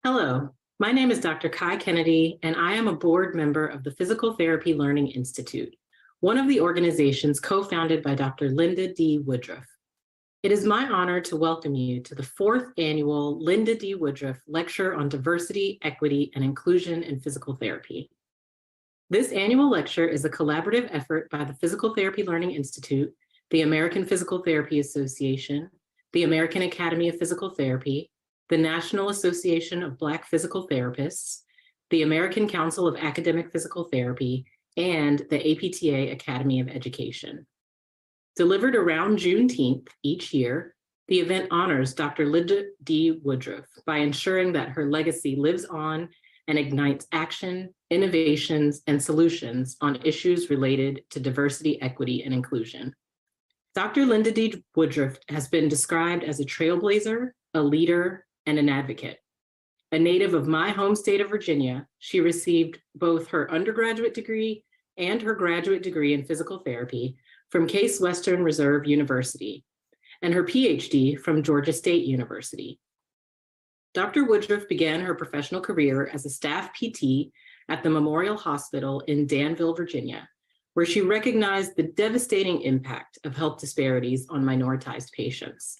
Hello, my name is Dr. Kai Kennedy, and I am a board member of the Physical Therapy Learning Institute, one of the organizations co-founded by Dr. Lynda D. Woodruff. It is my honor to welcome you to the 4th annual Lynda D. Woodruff Lecture on Diversity, Equity, and Inclusion in Physical Therapy. This annual lecture is a collaborative effort by the Physical Therapy Learning Institute, the American Physical Therapy Association, the American Academy of Physical Therapy, the National Association of Black Physical Therapists, the American Council of Academic Physical Therapy, and the APTA Academy of Education. Delivered around Juneteenth each year, the event honors Dr. Lynda D. Woodruff by ensuring that her legacy lives on and ignites action, innovations, and solutions on issues related to diversity, equity, and inclusion. Dr. Lynda D. Woodruff has been described as a trailblazer, a leader, and an advocate. A native of my home state of Virginia, she received both her undergraduate degree and her graduate degree in physical therapy from Case Western Reserve University, and her PhD from Georgia State University. Dr. Woodruff began her professional career as a staff PT at the Memorial Hospital in Danville, Virginia, where she recognized the devastating impact of health disparities on minoritized patients.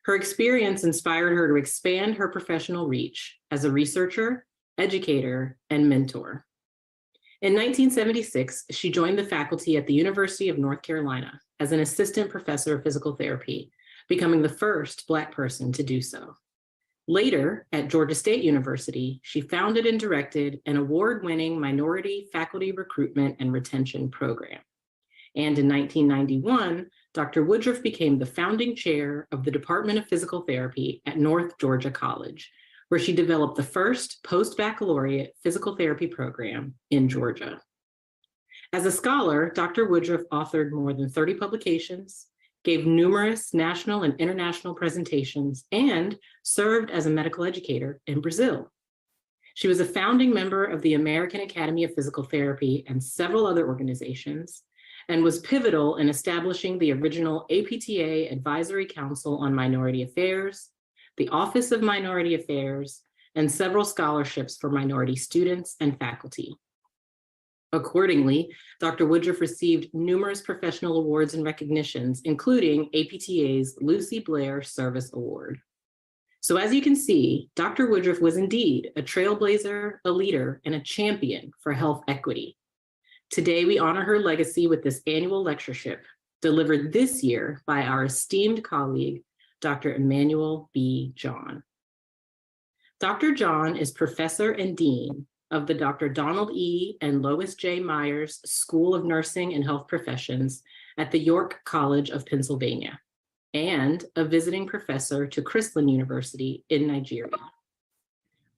Her experience inspired her to expand her professional reach as a researcher, educator, and mentor. In 1976, she joined the faculty at the University of North Carolina as an assistant professor of physical therapy, becoming the first Black person to do so. Later, at Georgia State University, she founded and directed an award-winning minority faculty recruitment and retention program. And in 1991, Dr. Woodruff became the founding chair of the Department of Physical Therapy at North Georgia College, where she developed the first post-baccalaureate physical therapy program in Georgia. As a scholar, Dr. Woodruff authored more than 30 publications, gave numerous national and international presentations, and served as a medical educator in Brazil. She was a founding member of the American Academy of Physical Therapy and several other organizations, and was pivotal in establishing the original APTA Advisory Council on Minority Affairs, the Office of Minority Affairs, and several scholarships for minority students and faculty. Accordingly, Dr. Woodruff received numerous professional awards and recognitions, including APTA's Lucy Blair Service Award. So as you can see, Dr. Woodruff was indeed a trailblazer, a leader, and a champion for health equity. Today, we honor her legacy with this annual lectureship, delivered this year by our esteemed colleague, Dr. Emmanuel B. John. Dr. John is professor and dean of the Dr. Donald E. and Lois J. Myers School of Nursing and Health Professions at the York College of Pennsylvania, and a visiting professor to Chrisland University in Nigeria.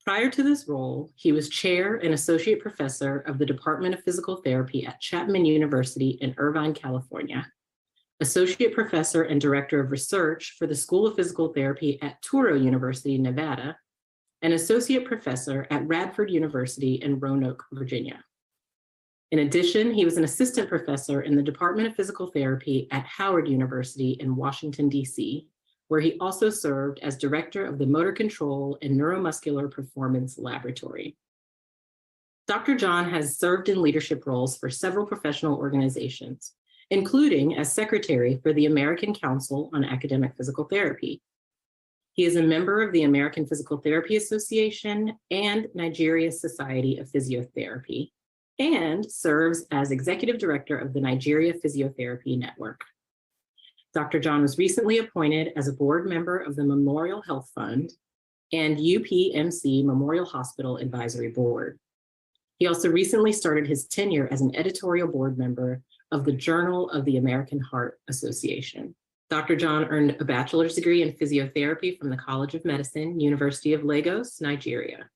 Prior to this role, he was chair and associate professor of the Department of Physical Therapy at Chapman University in Irvine, California, associate professor and director of research for the School of Physical Therapy at Touro University, Nevada, and associate professor at Radford University in Roanoke, Virginia. In addition, he was an assistant professor in the Department of Physical Therapy at Howard University in Washington, D.C., where he also served as director of the Motor Control and Neuromuscular Performance Laboratory. Dr. John has served in leadership roles for several professional organizations, including as secretary for the American Council on Academic Physical Therapy. He is a member of the American Physical Therapy Association and Nigeria's Society of Physiotherapy, and serves as executive director of the Nigeria Physiotherapy Network. Dr. John was recently appointed as a board member of the Memorial Health Fund and UPMC Memorial Hospital Advisory Board. He also recently started his tenure as an editorial board member of the Journal of the American Heart Association. Dr. John earned a bachelor's degree in physiotherapy from the College of Medicine, University of Lagos, Nigeria,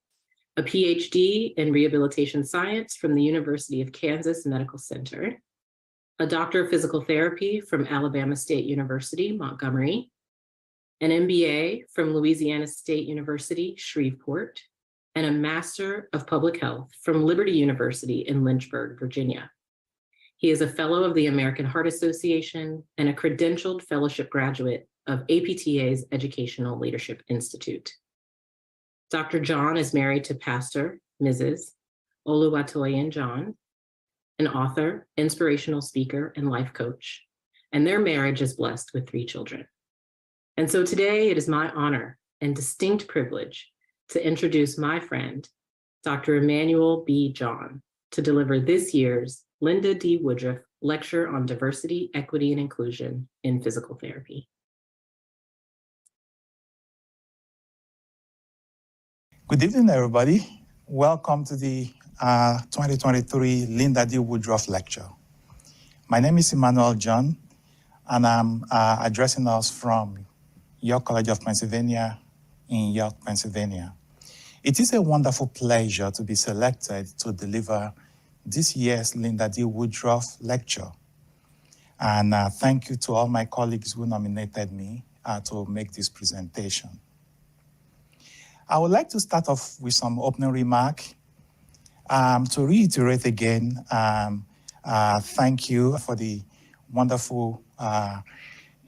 a PhD in rehabilitation science from the University of Kansas Medical Center, a doctor of physical therapy from Alabama State University, Montgomery, an MBA from Louisiana State University, Shreveport, and a Master of Public Health from Liberty University in Lynchburg, Virginia. He is a fellow of the American Heart Association and a credentialed fellowship graduate of APTA's Educational Leadership Institute. Dr. John is married to Pastor Mrs. Oluwatoyin John, an author, inspirational speaker, and life coach, and their marriage is blessed with 3 children. And so today it is my honor and distinct privilege to introduce my friend, Dr. Emmanuel B. John, to deliver this year's Lynda D. Woodruff Lecture on Diversity, Equity, and Inclusion in Physical Therapy. Good evening, everybody. Welcome to the 2023 Lynda D. Woodruff Lecture. My name is Emmanuel John, and I'm addressing us from York College of Pennsylvania in York, Pennsylvania. It is a wonderful pleasure to be selected to deliver this year's Lynda D. Woodruff Lecture. And thank you to all my colleagues who nominated me to make this presentation. I would like to start off with some opening remark. To reiterate again, thank you for the wonderful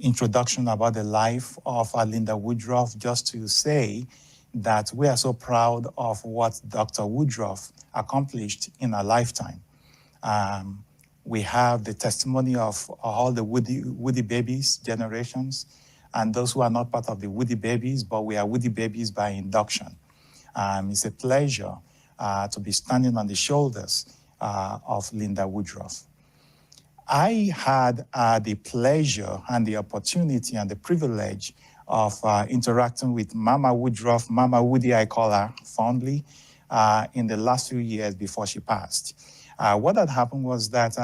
introduction about the life of Lynda Woodruff. Just to say that we are so proud of what Dr. Woodruff accomplished in her lifetime. We have the testimony of all the Woody babies generations, and those who are not part of the Woody babies, but we are Woody babies by induction. It's a pleasure to be standing on the shoulders of Lynda Woodruff. I had the pleasure and the opportunity and the privilege of interacting with Mama Woodruff, Mama Woody, I call her fondly, in the last few years before she passed. What had happened was that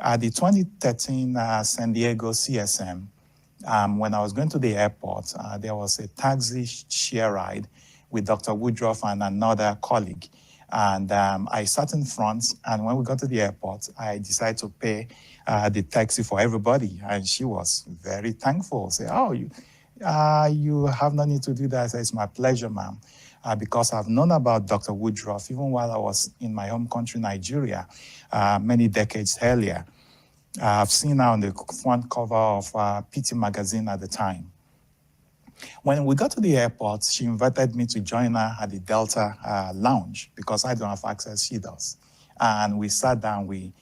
at the 2013 San Diego CSM, when I was going to the airport, there was a taxi share ride with Dr. Woodruff and another colleague. And I sat in front, and when we got to the airport, I decided to pay the taxi for everybody. And she was very thankful, say, "Oh, you have no need to do that." I said, "It's my pleasure, ma'am." Because I've known about Dr. Woodruff even while I was in my home country, Nigeria, many decades earlier. I've seen her on the front cover of PT magazine at the time. When we got to the airport, she invited me to join her at the Delta lounge because I don't have access, she does. And we sat down, we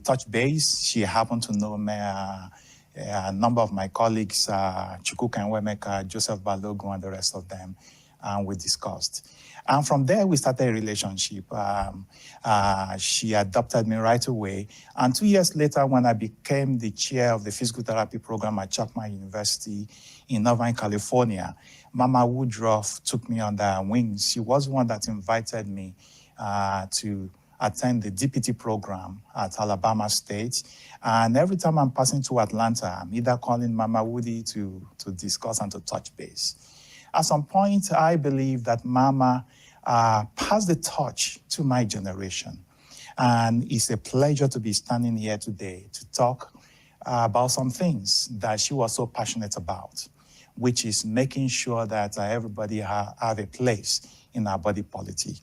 touched base. She happened to know me, a number of my colleagues, Chukwuka Nwemeka, Joseph Balogun, and the rest of them, and we discussed. And from there, we started a relationship. She adopted me right away. And 2 years later, when I became the chair of the physical therapy program at Chapman University in Northern California, Mama Woodruff took me under her wings. She was one that invited me to attend the DPT program at Alabama State. And every time I'm passing to Atlanta, I'm either calling Mama Woody to discuss and to touch base. At some point, I believe that Mama passed the torch to my generation. And it's a pleasure to be standing here today to talk about some things that she was so passionate about, which is making sure that everybody have a place in our body politic.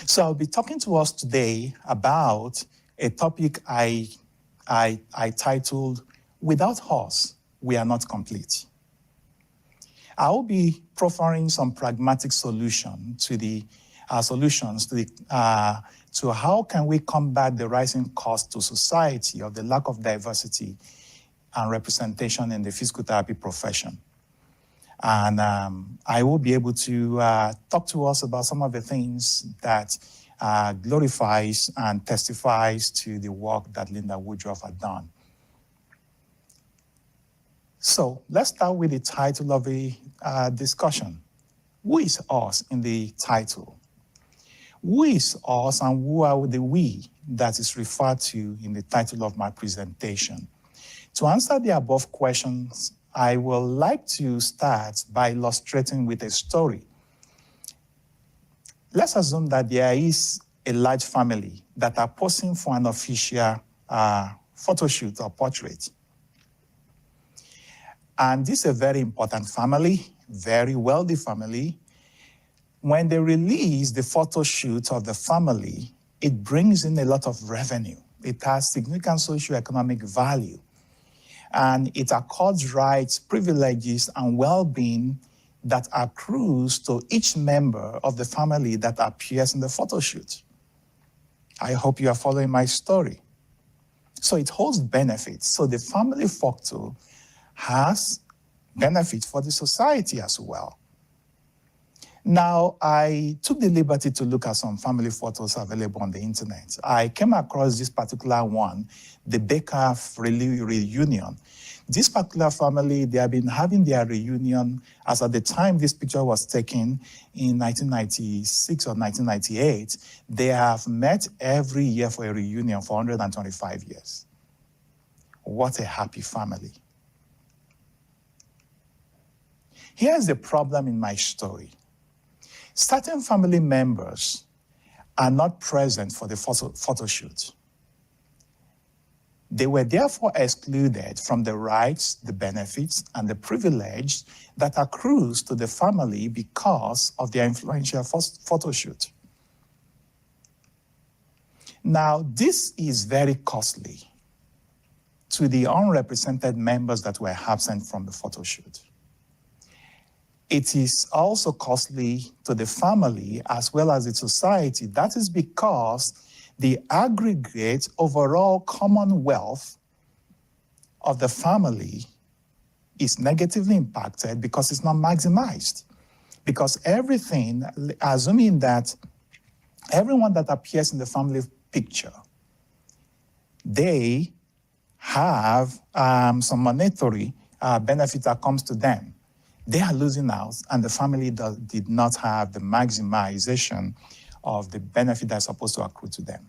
So I'll be talking to us today about a topic I titled, "Without Us, We Are Not Complete." I will be proffering some pragmatic solutions to how can we combat the rising cost to society of the lack of diversity and representation in the physical therapy profession. And I will be able to talk to us about some of the things that glorifies and testifies to the work that Lynda Woodruff had done. So let's start with the title of the discussion. Who is us in the title? Who is us and who are the we that is referred to in the title of my presentation? To answer the above questions, I would like to start by illustrating with a story. Let's assume that there is a large family that are posing for an official photo shoot or portrait. And this is a very important family, very wealthy family. When they release the photo shoot of the family, it brings in a lot of revenue. It has significant socioeconomic value. And it accords rights, privileges, and well-being that accrues to each member of the family that appears in the photo shoot. I hope you are following my story. So it holds benefits. So the family photo has benefits for the society as well. Now, I took the liberty to look at some family photos available on the internet. I came across this particular one, the Baker reunion. This particular family, they have been having their reunion as at the time this picture was taken in 1996 or 1998. They have met every year for a reunion for 125 years. What a happy family. Here's the problem in my story. Certain family members are not present for the photo shoot. They were therefore excluded from the rights, the benefits, and the privilege that accrues to the family because of their influential photo shoot. Now, this is very costly to the unrepresented members that were absent from the photo shoot. It is also costly to the family as well as the society. That is because the aggregate overall commonwealth of the family is negatively impacted because it's not maximized. Because everything, assuming that everyone that appears in the family picture, they have some monetary benefit that comes to them. They are losing out, and the family did not have the maximization of the benefit that's supposed to accrue to them.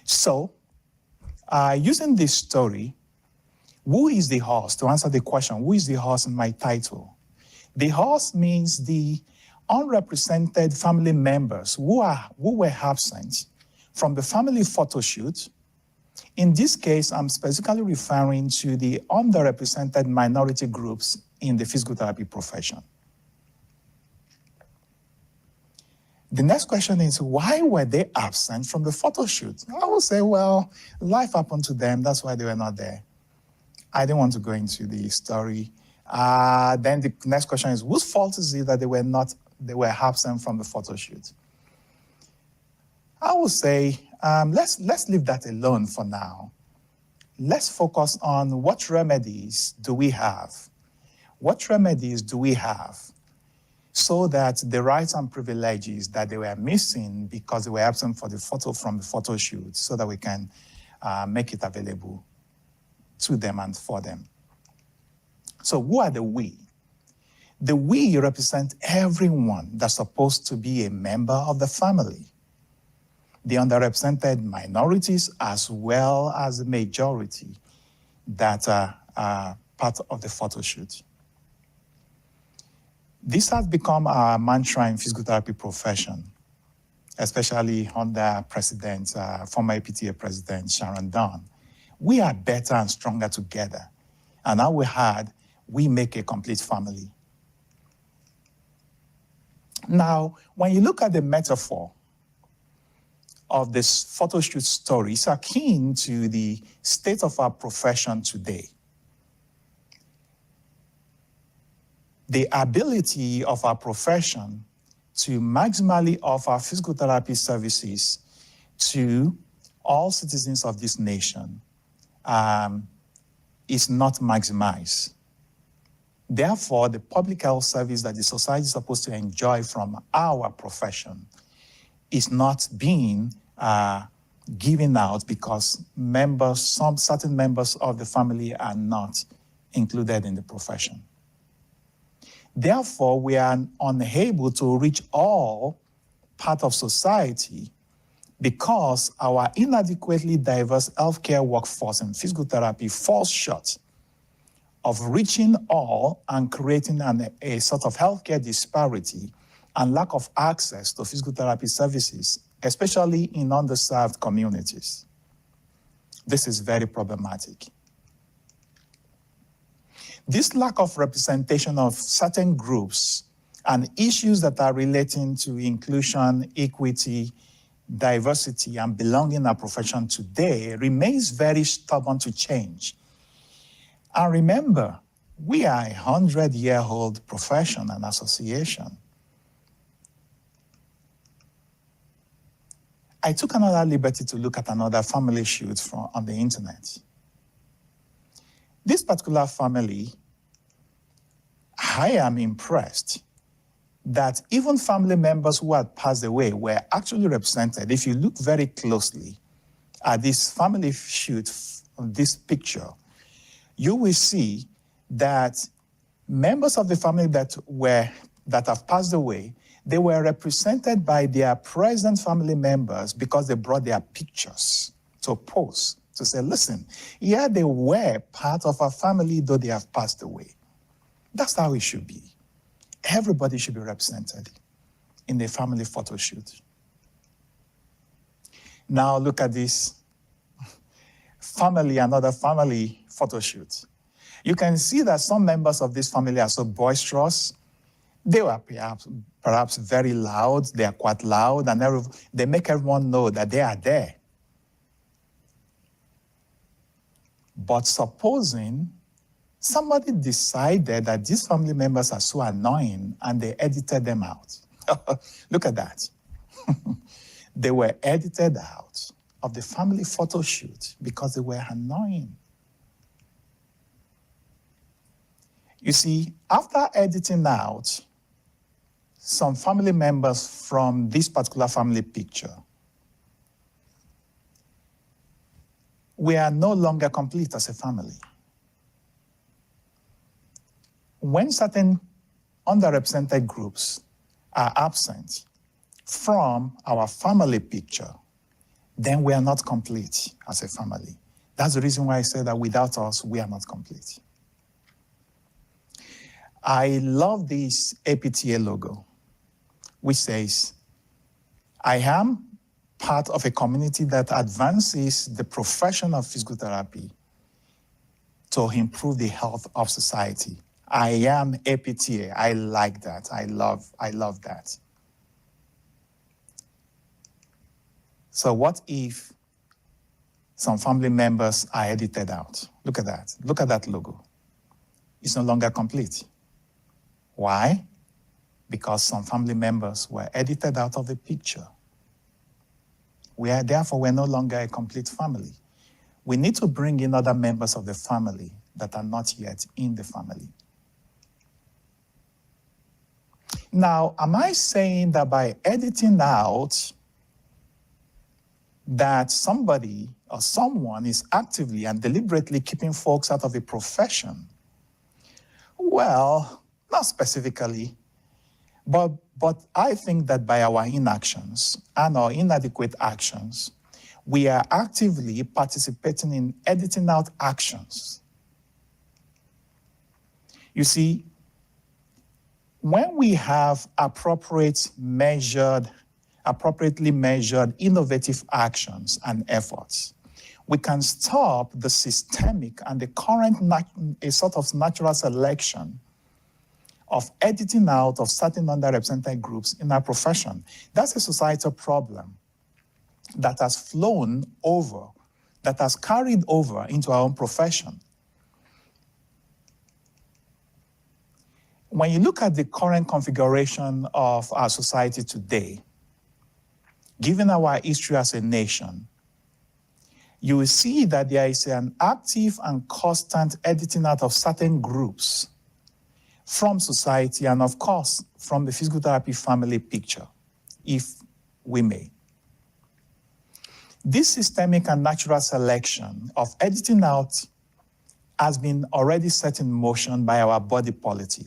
So, using this story, who is the horse? To answer the question, who is the horse in my title? The horse means the unrepresented family members who were absent from the family photo shoot. In this case, I'm specifically referring to the underrepresented minority groups in the physical therapy profession. The next question is, why were they absent from the photo shoot? I will say, well, life happened to them. That's why they were not there. I didn't want to go into the story. Then the next question is, whose fault is it that they were absent from the photo shoot? I will say, let's leave that alone for now. Let's focus on what remedies do we have? What remedies do we have so that the rights and privileges that they were missing because they were absent from the photo shoot, so that we can make it available to them and for them. So who are the we? The we represent everyone that's supposed to be a member of the family. The underrepresented minorities as well as the majority that are part of the photo shoot. This has become our mantra in physical therapy profession, especially under former APTA President Sharon Dunn. We are better and stronger together. And now we make a complete family. Now, when you look at the metaphor of this photo shoot story, it's akin to the state of our profession today. The ability of our profession to maximally offer physical therapy services to all citizens of this nation is not maximized. Therefore, the public health service that the society is supposed to enjoy from our profession is not being given out because some certain members of the family are not included in the profession. Therefore, we are unable to reach all parts of society because our inadequately diverse healthcare workforce in physical therapy falls short of reaching all and creating a sort of healthcare disparity and lack of access to physical therapy services, especially in underserved communities. This is very problematic. This lack of representation of certain groups and issues that are relating to inclusion, equity, diversity, and belonging in our profession today remains very stubborn to change. And remember, We are a 100-year-old profession and association. I took another liberty to look at another family shoot on the internet. This particular family, I am impressed that even family members who had passed away were actually represented. If you look very closely at this family shoot, on this picture, you will see that members of the family that have passed away, they were represented by their present family members because they brought their pictures to pose, to say, listen, yeah, they were part of our family, though they have passed away. That's how it should be. Everybody should be represented in the family photo shoot. Now look at this another family photo shoot. You can see that some members of this family are so boisterous. They were perhaps very loud. They are quite loud, and they make everyone know that they are there. But supposing somebody decided that these family members are so annoying and they edited them out. Look at that. They were edited out of the family photo shoot because they were annoying. You see, after editing out some family members from this particular family picture, we are no longer complete as a family. When certain underrepresented groups are absent from our family picture, then we are not complete as a family. That's the reason why I say that without us, we are not complete. I love this APTA logo, which says, I am part of a community that advances the profession of physical therapy to improve the health of society. I am APTA. I like that. I love that. So what if some family members are edited out? Look at that. Look at that logo. It's no longer complete. Why? Because some family members were edited out of the picture. Therefore, we're no longer a complete family. We need to bring in other members of the family that are not yet in the family. Now, am I saying that by editing out that somebody or someone is actively and deliberately keeping folks out of the profession? Well, not specifically, but I think that by our inactions and our inadequate actions, we are actively participating in editing out actions. You see, when we have appropriately measured, innovative actions and efforts, we can stop the systemic and the current a sort of natural selection of editing out of certain underrepresented groups in our profession. That's a societal problem that has flown over, that has carried over into our own profession. When you look at the current configuration of our society today, given our history as a nation, you will see that there is an active and constant editing out of certain groups from society and, of course, from the physical therapy family picture, if we may. This systemic and natural selection of editing out has been already set in motion by our body polity.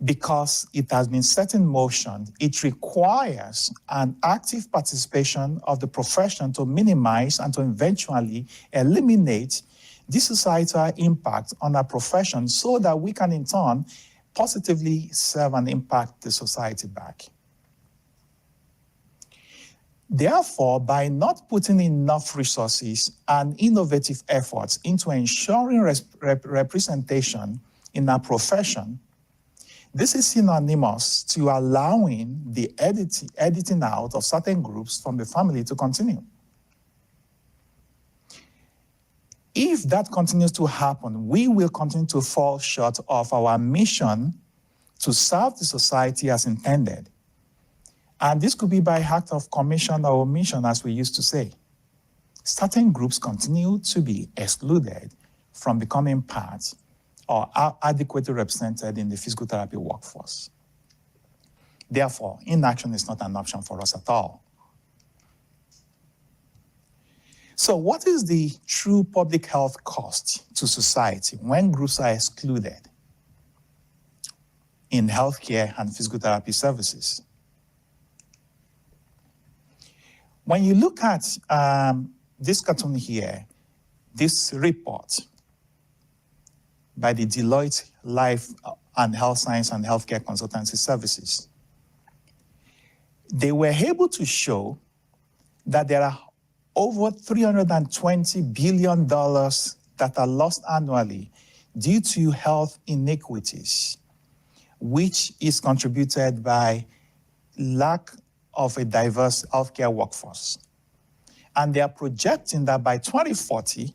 Because it has been set in motion, it requires an active participation of the profession to minimize and to eventually eliminate this societal impact on our profession so that we can in turn positively serve and impact the society back. Therefore, by not putting enough resources and innovative efforts into ensuring representation in our profession, this is synonymous to allowing the editing out of certain groups from the family to continue. If that continues to happen, we will continue to fall short of our mission to serve the society as intended. And this could be by act of commission or omission, as we used to say. Certain groups continue to be excluded from becoming part or are adequately represented in the physical therapy workforce. Therefore, inaction is not an option for us at all. So what is the true public health cost to society when groups are excluded in healthcare and physical therapy services? When you look at this cartoon here, this report by the Deloitte Life and Health Science and Healthcare Consultancy Services, they were able to show that there are over $320 billion that are lost annually due to health inequities, which is contributed by lack of a diverse healthcare workforce. And they are projecting that by 2040,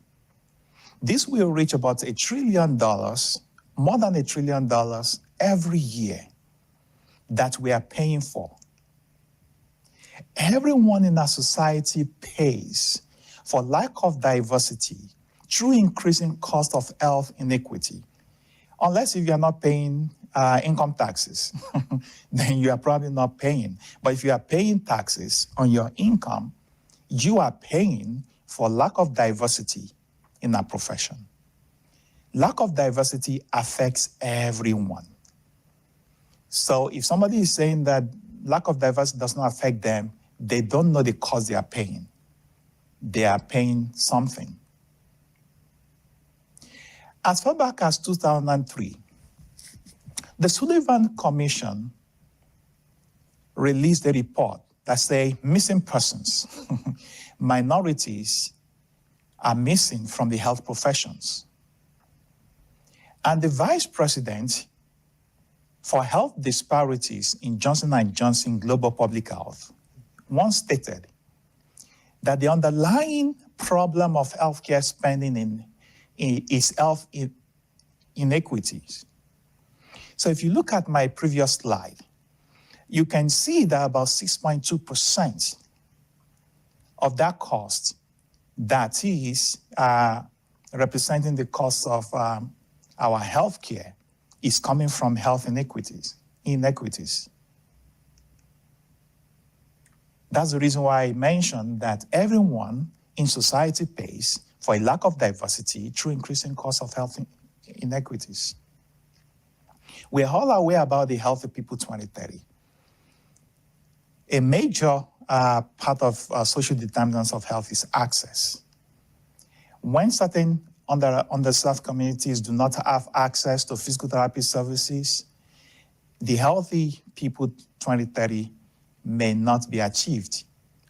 this will reach about $1 trillion, more than $1 trillion every year that we are paying for. Everyone in our society pays for lack of diversity through increasing cost of health inequity. Unless if you are not paying income taxes, then you are probably not paying. But if you are paying taxes on your income, you are paying for lack of diversity in our profession. Lack of diversity affects everyone. So if somebody is saying that lack of diversity does not affect them, they don't know the cost they are paying. They are paying something. As far back as 2003, the Sullivan Commission released a report that says missing persons, minorities are missing from the health professions. And the vice president for health disparities in Johnson & Johnson Global Public Health once stated that the underlying problem of healthcare spending is health inequities. So if you look at my previous slide, you can see that about 6.2% of that cost, that is representing the cost of our healthcare, is coming from health inequities. That's the reason why I mentioned that everyone in society pays for a lack of diversity through increasing cost of health inequities. We're all aware about the Healthy People 2030. A major part of social determinants of health is access. When certain underserved communities do not have access to physical therapy services, the Healthy People 2030 may not be achieved,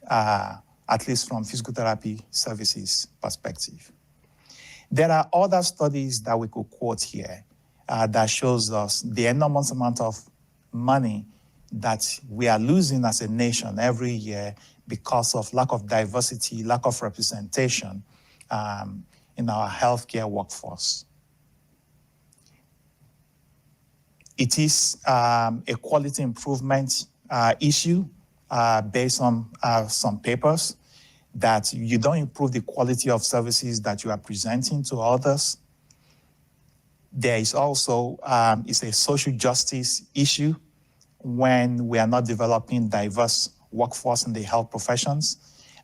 at least from physical therapy services perspective. There are other studies that we could quote here that shows us the enormous amount of money that we are losing as a nation every year because of lack of diversity, lack of representation in our healthcare workforce. It is a quality improvement issue based on some papers that you don't improve the quality of services that you are presenting to others. There is also it's a social justice issue when we are not developing diverse workforce in the health professions,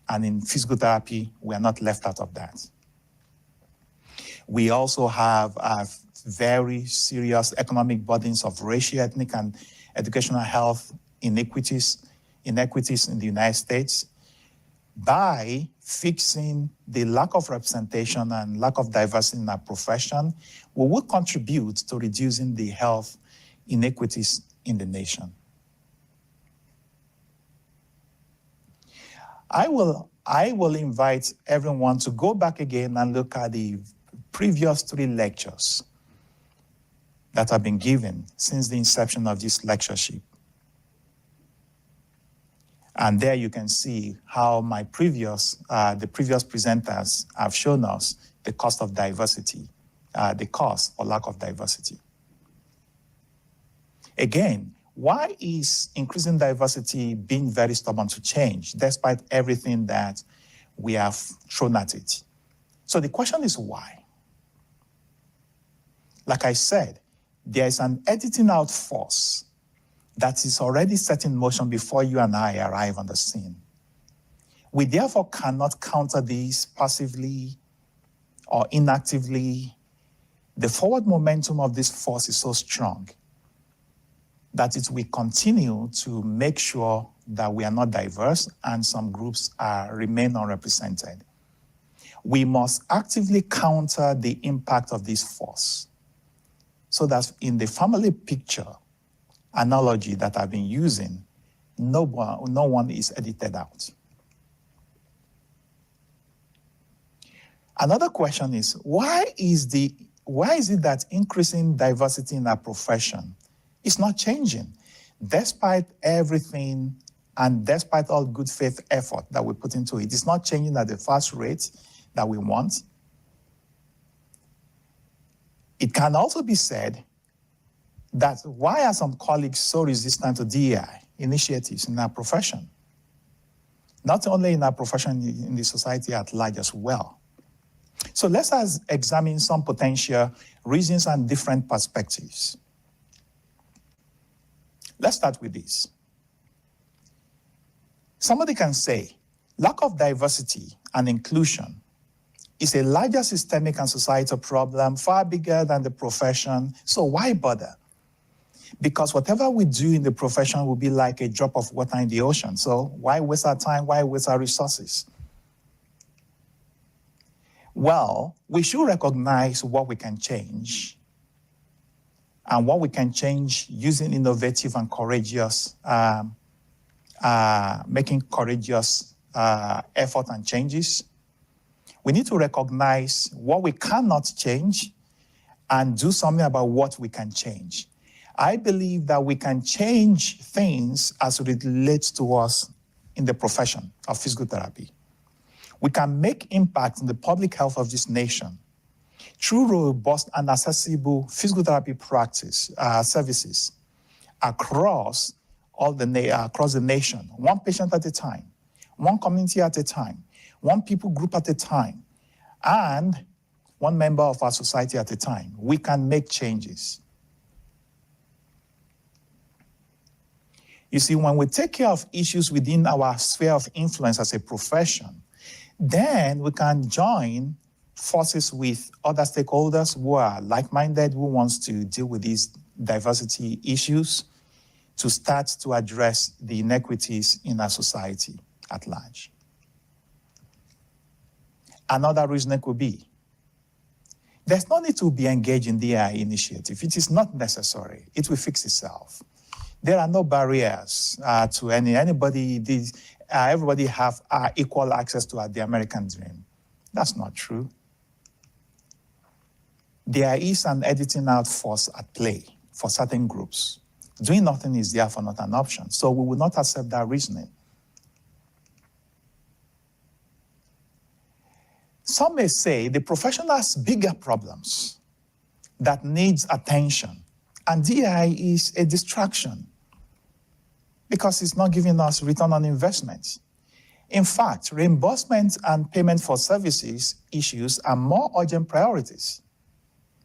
and in physical therapy, we are not left out of that. We also have very serious economic burdens of racial, ethnic, and educational health inequities in the United States. By fixing the lack of representation and lack of diversity in our profession, we will contribute to reducing the health inequities in the nation. I will invite everyone to go back again and look at the previous 3 lectures that have been given since the inception of this lectureship. And there you can see how the previous presenters have shown us the cost of diversity, the cost or lack of diversity. Again, why is increasing diversity being very stubborn to change despite everything that we have thrown at it? So the question is why? Like I said, there is an editing out force that is already set in motion before you and I arrive on the scene. We therefore cannot counter this passively or inactively. The forward momentum of this force is so strong that it will continue to make sure that we are not diverse and some groups remain unrepresented. We must actively counter the impact of this force so that in the family picture analogy that I've been using, no one is edited out. Another question is, why is it that increasing diversity in our profession is not changing, despite everything and despite all good faith effort that we put into it? It's not changing at the fast rate that we want. It can also be said that why are some colleagues so resistant to DEI initiatives in our profession? Not only in our profession, in the society at large as well. So let's examine some potential reasons and different perspectives. Let's start with this. Somebody can say, lack of diversity and inclusion is a larger systemic and societal problem, far bigger than the profession, so why bother? Because whatever we do in the profession will be like a drop of water in the ocean, so why waste our time, why waste our resources? Well, we should recognize what we can change and what we can change using innovative and courageous, making courageous effort and changes. We need to recognize what we cannot change and do something about what we can change. I believe that we can change things as it relates to us in the profession of physical therapy. We can make impact in the public health of this nation through robust and accessible physical therapy practice services across the nation, one patient at a time, one community at a time, one people group at a time, and one member of our society at a time. We can make changes. You see, when we take care of issues within our sphere of influence as a profession, then we can join forces with other stakeholders who are like-minded, who wants to deal with these diversity issues to start to address the inequities in our society at large. Another reason it could be, there's no need to be engaged in the DEI initiative. It is not necessary. It will fix itself. There are no barriers to anybody. Everybody have equal access to the American dream. That's not true. There is an editing out force at play for certain groups. Doing nothing is therefore not an option. So we will not accept that reasoning. Some may say the profession has bigger problems that needs attention, and DEI is a distraction because it's not giving us return on investment. In fact, reimbursement and payment for services issues are more urgent priorities.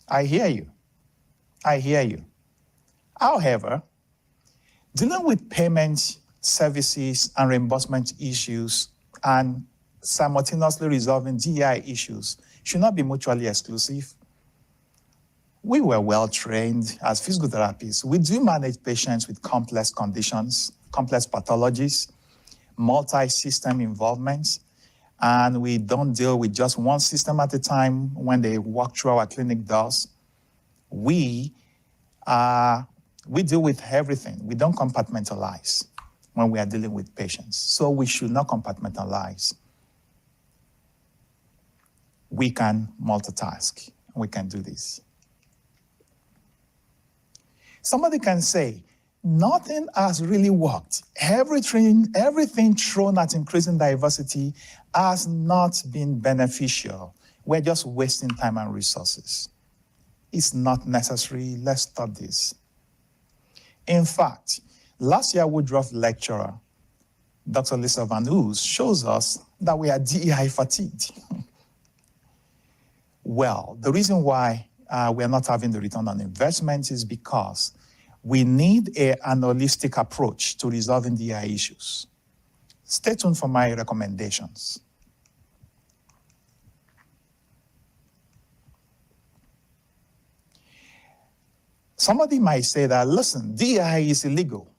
I hear you. I hear you. However, dealing with payment, services, and reimbursement issues and simultaneously resolving DEI issues should not be mutually exclusive. We were well trained as physical therapists. We do manage patients with complex conditions, complex pathologies, multi-system involvements, and we don't deal with just one system at a time when they walk through our clinic doors. We deal with everything. We don't compartmentalize when we are dealing with patients. So we should not compartmentalize. We can multitask. We can do this. Somebody can say, nothing has really worked. Everything thrown at increasing diversity has not been beneficial. we're just wasting time and resources. It's not necessary. Let's stop this. In fact, last year Woodruff Lecturer, Dr. Lisa Van Oos, shows us that we are DEI fatigued. Well, the reason why we're not having the return on investment is because we need an holistic approach to resolving DEI issues. Stay tuned for my recommendations. Somebody might say that, listen, DEI is illegal.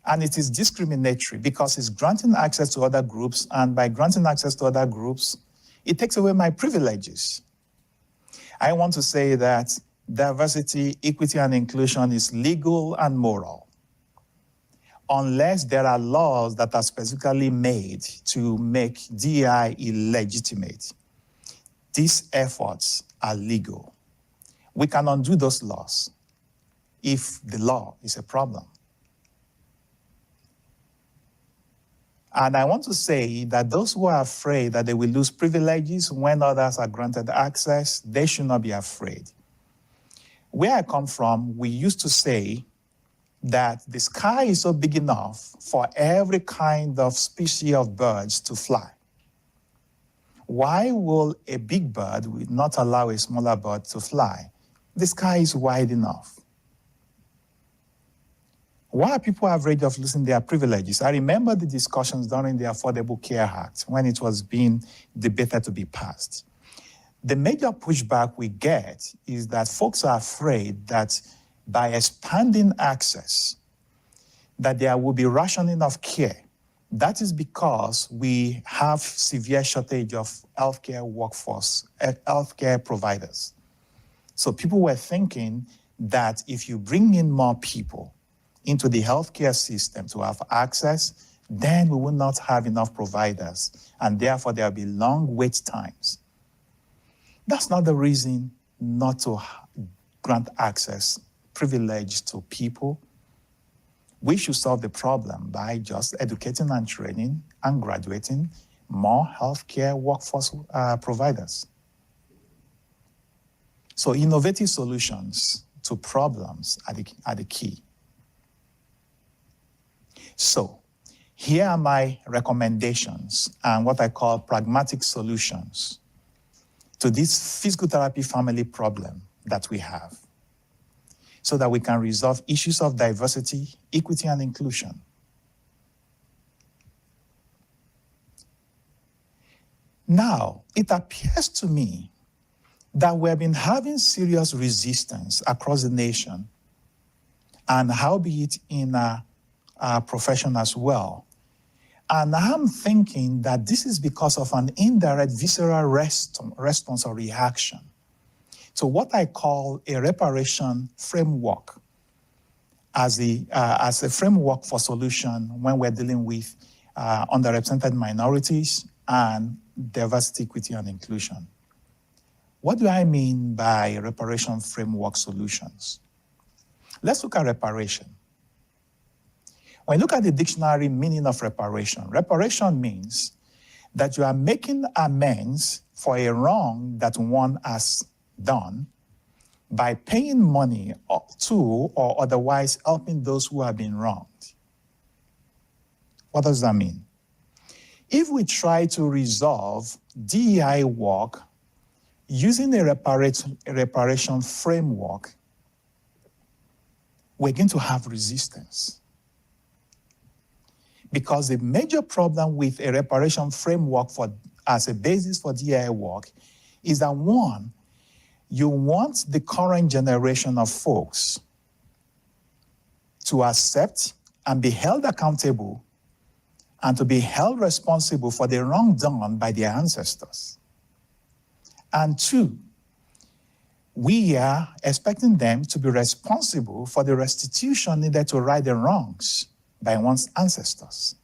And it is discriminatory because it's granting access to other groups, and by granting access to other groups, it takes away my privileges. I want to say that diversity, equity, and inclusion is legal and moral, unless there are laws that are specifically made to make DEI illegitimate. These efforts are legal. We can undo those laws if the law is a problem. And I want to say that those who are afraid that they will lose privileges when others are granted access, they should not be afraid. Where I come from, we used to say that the sky is so big enough for every kind of species of birds to fly. Why will a big bird not allow a smaller bird to fly? The sky is wide enough. Why are people afraid of losing their privileges? I remember the discussions during the Affordable Care Act when it was being debated to be passed. The major pushback we get is that folks are afraid that by expanding access, that there will be rationing of care. That is because we have severe shortage of healthcare workforce, healthcare providers. So people were thinking that if you bring in more people into the healthcare system to have access, then we will not have enough providers, and therefore there will be long wait times. That's not the reason not to grant access, privilege to people. We should solve the problem by just educating and training and graduating more healthcare workforce providers. So innovative solutions to problems are the key. So here are my recommendations and what I call pragmatic solutions to this physical therapy family problem that we have, so that we can resolve issues of diversity, equity, and inclusion. Now, it appears to me that we have been having serious resistance across the nation, and howbeit in our profession as well. And I'm thinking that this is because of an indirect visceral response or reaction to what I call a reparation framework as a framework for solution when we're dealing with underrepresented minorities and diversity, equity, and inclusion. What do I mean by reparation framework solutions? Let's look at reparation. When you look at the dictionary meaning of reparation, reparation means that you are making amends for a wrong that one has done by paying money to or otherwise helping those who have been wronged. What does that mean? If we try to resolve DEI work using a reparation framework, we're going to have resistance. Because the major problem with a reparation framework as a basis for DEI work is that, one, you want the current generation of folks to accept and be held accountable and to be held responsible for the wrong done by their ancestors. And two, we are expecting them to be responsible for the restitution needed to right the wrongs by one's ancestors.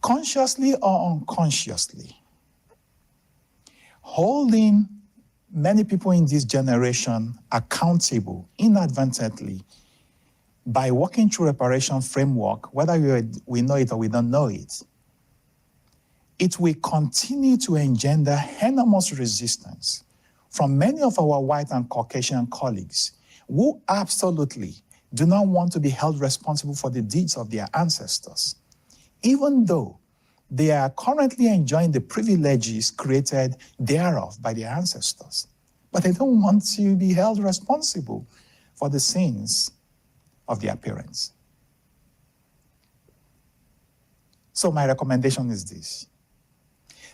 Consciously or unconsciously, holding many people in this generation accountable inadvertently by working through reparation framework, whether we know it or we don't know it, it will continue to engender enormous resistance from many of our white and Caucasian colleagues who absolutely do not want to be held responsible for the deeds of their ancestors, even though they are currently enjoying the privileges created thereof by their ancestors. But they don't want to be held responsible for the sins of their parents. So my recommendation is this.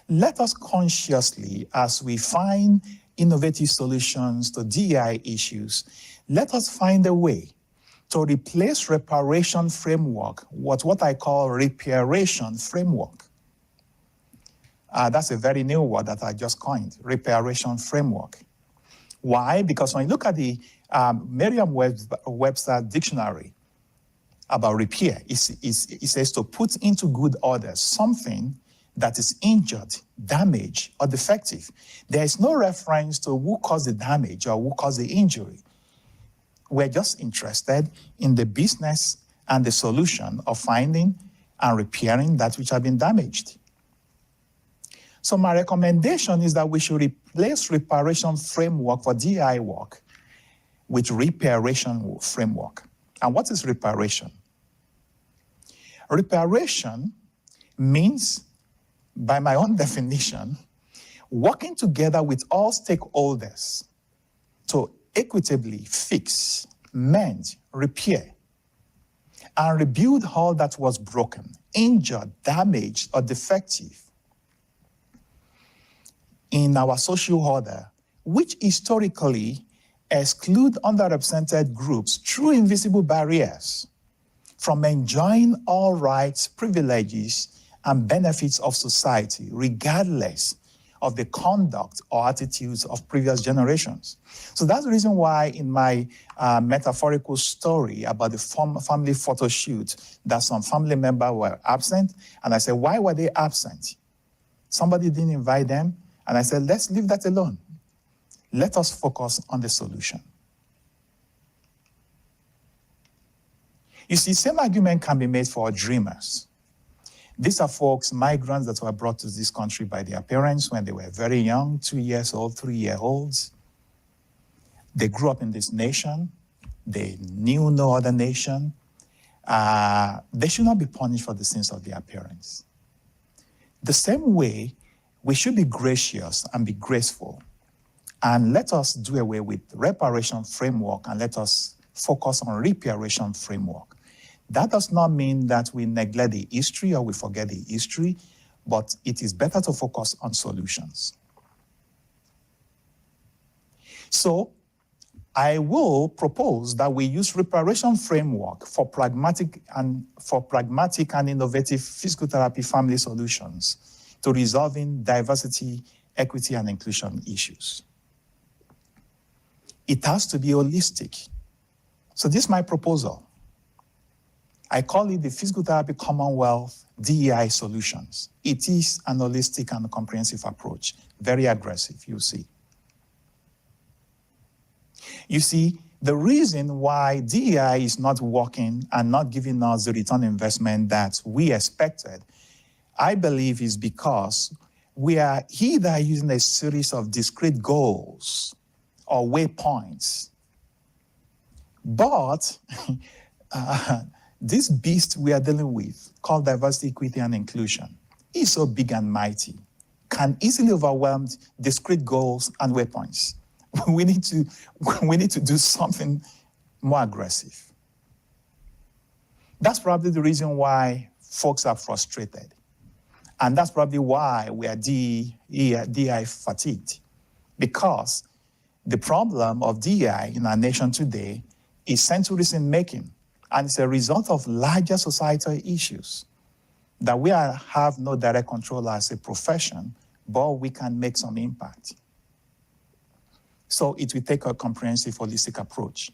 Let us consciously, as we find innovative solutions to DEI issues, let us find a way to replace reparation framework with what I call reparation framework. That's a very new word that I just coined, reparation framework. Why? Because when you look at the Merriam-Webster dictionary about repair, it says to put into good order something that is injured, damaged, or defective. There is no reference to who caused the damage or who caused the injury. We're just interested in the business and the solution of finding and repairing that which has been damaged. So my recommendation is that we should replace reparation framework for DI work with reparation framework. And what is reparation? Reparation means, by my own definition, working together with all stakeholders to equitably fix, mend, repair, and rebuild all that was broken, injured, damaged, or defective in our social order, which historically exclude underrepresented groups through invisible barriers from enjoying all rights, privileges, and benefits of society, regardless of the conduct or attitudes of previous generations. So that's the reason why in my metaphorical story about the family photo shoot, that some family members were absent, and I said, why were they absent? Somebody didn't invite them, and I said, let's leave that alone. Let us focus on the solution. You see, same argument can be made for dreamers. These are folks, migrants that were brought to this country by their parents when they were very young, 2 years old, 3-year-olds. They grew up in this nation. They knew no other nation. They should not be punished for the sins of their parents. The same way, we should be gracious and be graceful. And let us do away with reparation framework and let us focus on reparation framework. That does not mean that we neglect the history or we forget the history, but it is better to focus on solutions. So I will propose that we use reparation framework for pragmatic and innovative physical therapy family solutions to resolving diversity, equity, and inclusion issues. It has to be holistic. So this is my proposal. I call it the Physical Therapy Commonwealth DEI Solutions. It is an holistic and comprehensive approach, very aggressive, you'll see. You see, the reason why DEI is not working and not giving us the return investment that we expected, I believe is because we are either using a series of discrete goals or waypoints. But this beast we are dealing with, called diversity, equity, and inclusion, is so big and mighty, can easily overwhelm discrete goals and waypoints. We need to do something more aggressive. That's probably the reason why folks are frustrated. And that's probably why we are DEI fatigued. Because the problem of DEI in our nation today is centuries in making. And it's a result of larger societal issues that we have no direct control as a profession, but we can make some impact. So it will take a comprehensive, holistic approach.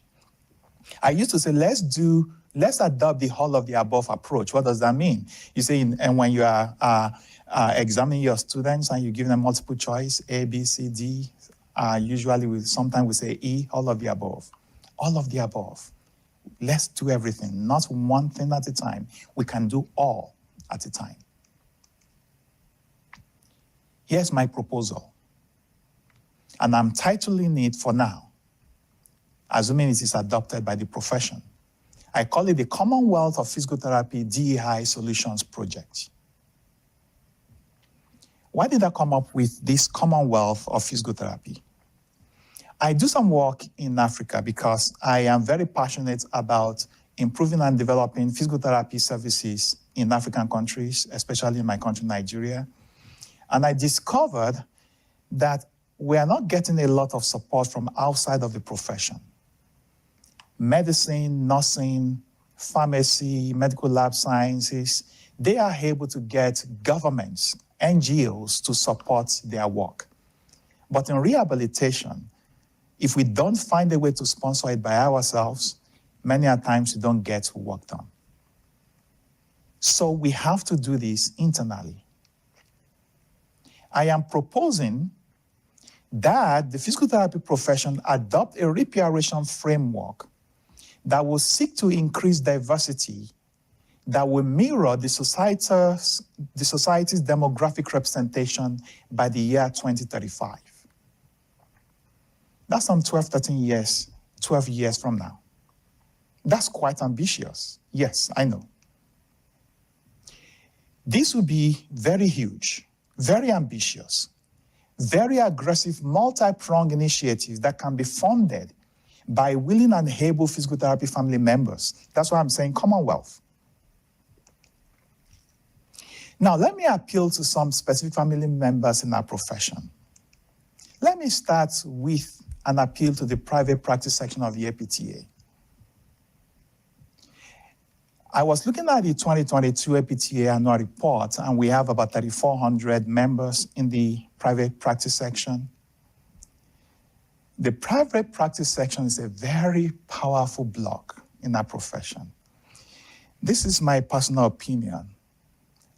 I used to say, let's adopt the whole of the above approach. What does that mean? You say, and when you are examining your students and you give them multiple choice, A, B, C, D, usually sometimes we say E, all of the above. All of the above. Let's do everything, not one thing at a time. We can do all at a time. Here's my proposal, and I'm titling it for now, assuming it is adopted by the profession. I call it the Commonwealth of Physical Therapy DEI Solutions Project. Why did I come up with this Commonwealth of Physical Therapy? I do some work in Africa because I am very passionate about improving and developing physical therapy services in African countries, especially in my country, Nigeria. And I discovered that we are not getting a lot of support from outside of the profession. Medicine, nursing, pharmacy, medical lab sciences, they are able to get governments, NGOs to support their work. But in rehabilitation, if we don't find a way to sponsor it by ourselves, many a times we don't get work done. So we have to do this internally. I am proposing that the physical therapy profession adopt a reparation framework that will seek to increase diversity, that will mirror the society's demographic representation by the year 2035. That's some 12 years from now. That's quite ambitious. Yes, I know. This will be very huge, very ambitious, very aggressive, multi-pronged initiatives that can be funded by willing and able physical therapy family members. That's why I'm saying Commonwealth. Now, let me appeal to some specific family members in our profession. Let me start with an appeal to the private practice section of the APTA. I was looking at the 2022 APTA annual report, and we have about 3,400 members in the private practice section. The private practice section is a very powerful block in our profession. This is my personal opinion.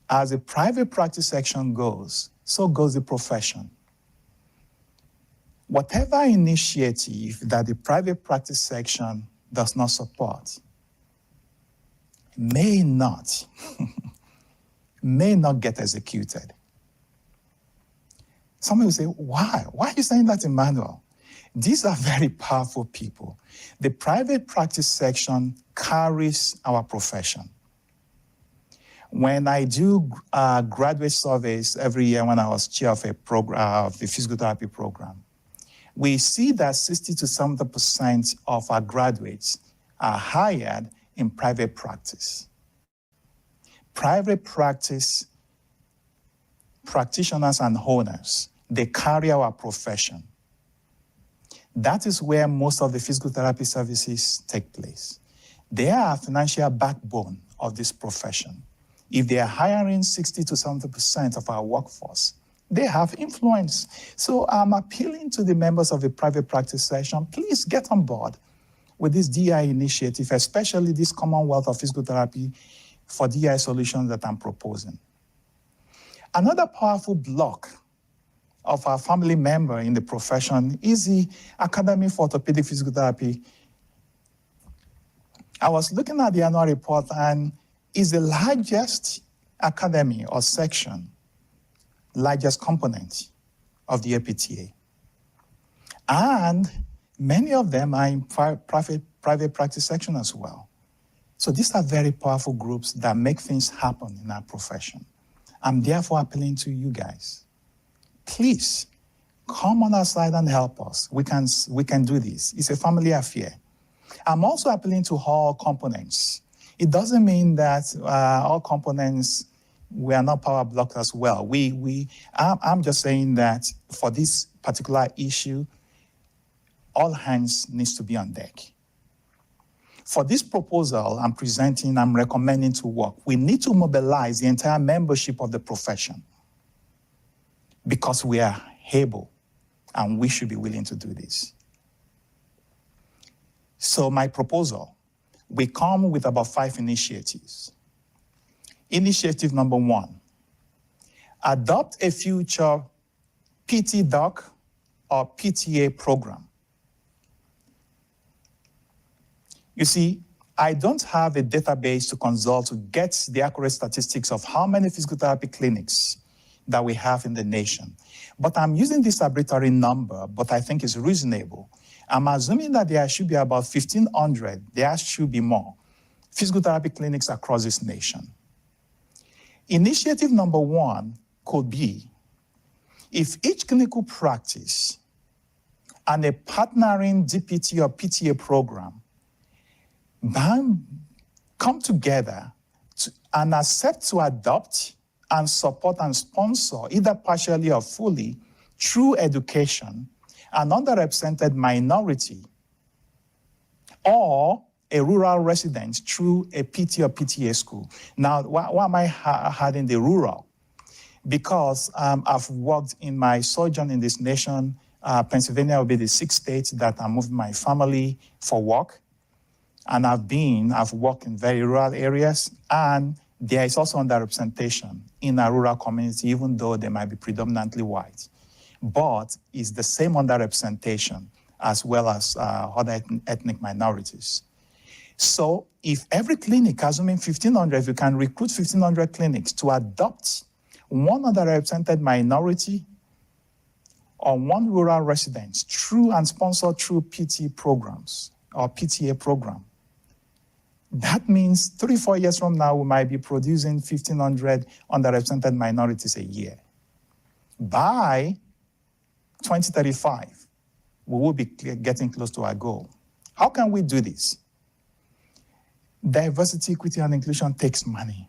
As the private practice section goes, so goes the profession. Whatever initiative that the private practice section does not support may not get executed. Some will say, why? Why are you saying that, Emmanuel? These are very powerful people. The private practice section carries our profession. When I do graduate surveys every year when I was chair of a program, of the physical therapy program, we see that 60 to 70% of our graduates are hired in private practice. Private practice practitioners and owners, they carry our profession. That is where most of the physical therapy services take place. They are a financial backbone of this profession. If they are hiring 60 to 70% of our workforce, they have influence. So I'm appealing to the members of the private practice section, please get on board with this DI initiative, especially this Commonwealth of Physical Therapy for DI solutions that I'm proposing. Another powerful block of our family member in the profession is the Academy for Orthopedic Physical Therapy. I was looking at the annual report, and it's the largest academy or section, largest component of the APTA. And many of them are in private practice section as well. So these are very powerful groups that make things happen in our profession. I'm therefore appealing to you guys. Please, come on our side and help us. We can do this. It's a family affair. I'm also appealing to all components. It doesn't mean that all components, we are not power blocked as well. I'm just saying that for this particular issue, all hands needs to be on deck. For this proposal I'm recommending to work, we need to mobilize the entire membership of the profession because we are able and we should be willing to do this. So my proposal, we come with about 5 initiatives. Initiative number 1, adopt a future PT doc or PTA program. You see, I don't have a database to consult to get the accurate statistics of how many physical therapy clinics that we have in the nation. But I'm using this arbitrary number, but I think it's reasonable. I'm assuming that there should be about 1,500, there should be more, physical therapy clinics across this nation. Initiative number one could be, if each clinical practice and a partnering DPT or PTA program come together and accept to adopt and support and sponsor, either partially or fully, through education, an underrepresented minority or a rural resident through a PT or PTA school. Now, why am I adding the rural? Because I've worked in my sojourn in this nation. Pennsylvania will be the 6th state that I moved my family for work. And I've worked in very rural areas, and there is also underrepresentation in a rural community, even though they might be predominantly white. But it's the same underrepresentation as well as other ethnic minorities. So if every clinic, assuming 1,500, if you can recruit 1,500 clinics to adopt one underrepresented minority or one rural resident through and sponsor through PT programs or PTA program, that means 3-4 years from now, we might be producing 1,500 underrepresented minorities a year. By 2035, we will be getting close to our goal. How can we do this? Diversity, equity, and inclusion takes money.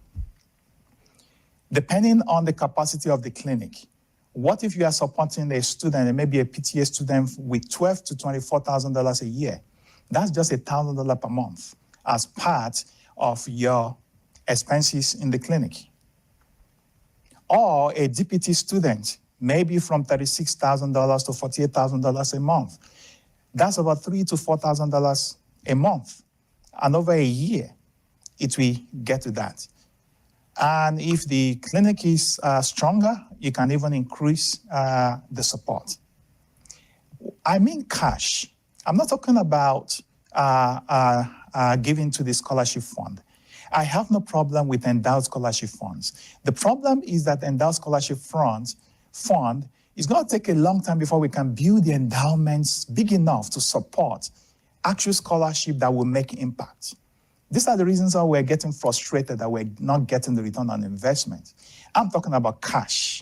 Depending on the capacity of the clinic, what if you are supporting a student, maybe a PTA student, with $12,000 to $24,000 a year? That's just $1,000 per month as part of your expenses in the clinic. Or a DPT student, maybe from $36,000 to $48,000 a month. That's about $3,000 to $4,000 a month. And over a year, it will get to that. And if the clinic is stronger, you can even increase the support. I mean cash. I'm not talking about giving to the scholarship fund. I have no problem with endowed scholarship funds. The problem is that endowed scholarship fund is going to take a long time before we can build the endowments big enough to support actual scholarship that will make impact. These are the reasons why we're getting frustrated that we're not getting the return on investment. I'm talking about cash,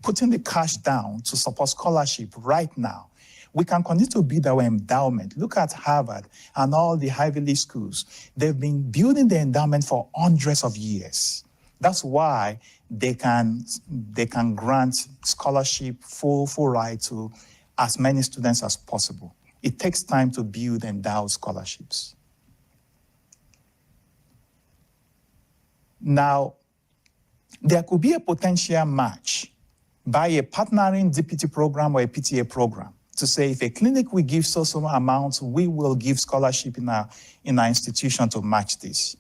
putting the cash down to support scholarship right now. We can continue to build our endowment. Look at Harvard and all the Ivy League schools. They've been building the endowment for hundreds of years. That's why they can grant scholarship full ride to as many students as possible. It takes time to build endowed scholarships. Now, there could be a potential match by a partnering DPT program or a PTA program to say, if a clinic will give so amounts, we will give scholarship in our institution to match this.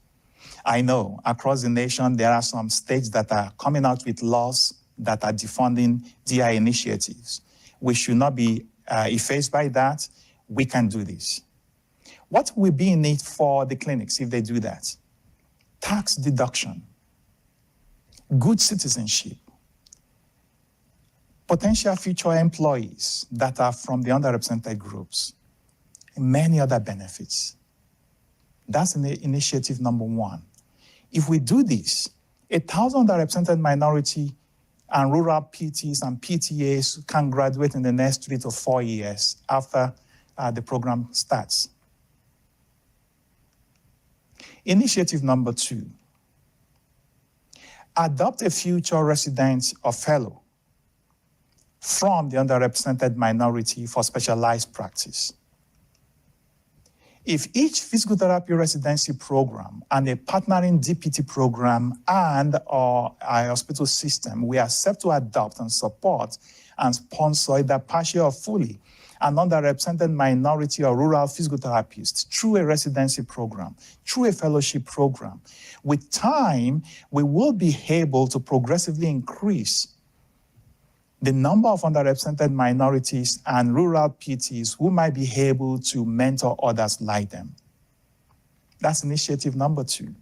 I know across the nation, there are some states that are coming out with laws that are defunding DI initiatives. We should not be effaced by that. We can do this. What will be in it for the clinics if they do that? Tax deduction, good citizenship, potential future employees that are from the underrepresented groups, and many other benefits. That's initiative number one. If we do this, 1,000 underrepresented minority and rural PTs and PTAs can graduate in the next 3 to 4 years after the program starts. Initiative number 2, adopt a future resident or fellow from the underrepresented minority for specialized practice. If each physical therapy residency program and a partnering DPT program and/or a hospital system, we accept to adopt and support and sponsor either partially or fully an underrepresented minority or rural physical therapists through a residency program, through a fellowship program, with time, we will be able to progressively increase the number of underrepresented minorities and rural PTs who might be able to mentor others like them. That's initiative number 2.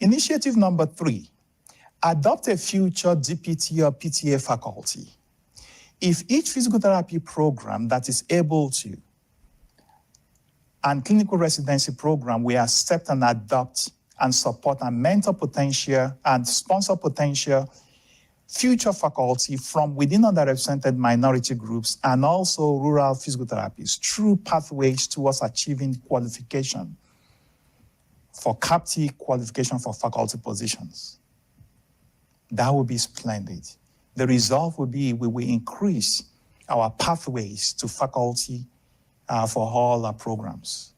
Initiative number 3, Adopt a future DPT or PTA faculty. If each physical therapy program that is able to and clinical residency program will accept and adopt and support and mentor potential and sponsor potential future faculty from within underrepresented minority groups and also rural physical therapies through pathways towards achieving qualification for CAPT qualification for faculty positions. That would be splendid. The result would be we will increase our pathways to faculty for all our programs,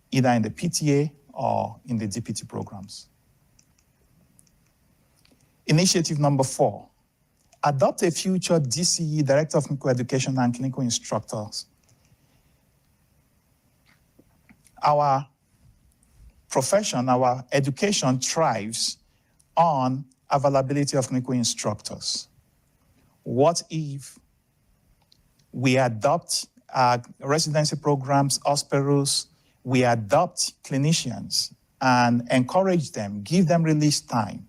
either in the PTA or in the DPT programs. Initiative number 4, adopt a future DCE, Director of Clinical Education and Clinical Instructors. Our profession, our education thrives on availability of clinical instructors. What if we adopt residency programs, hospitals, we adopt clinicians and encourage them, give them release time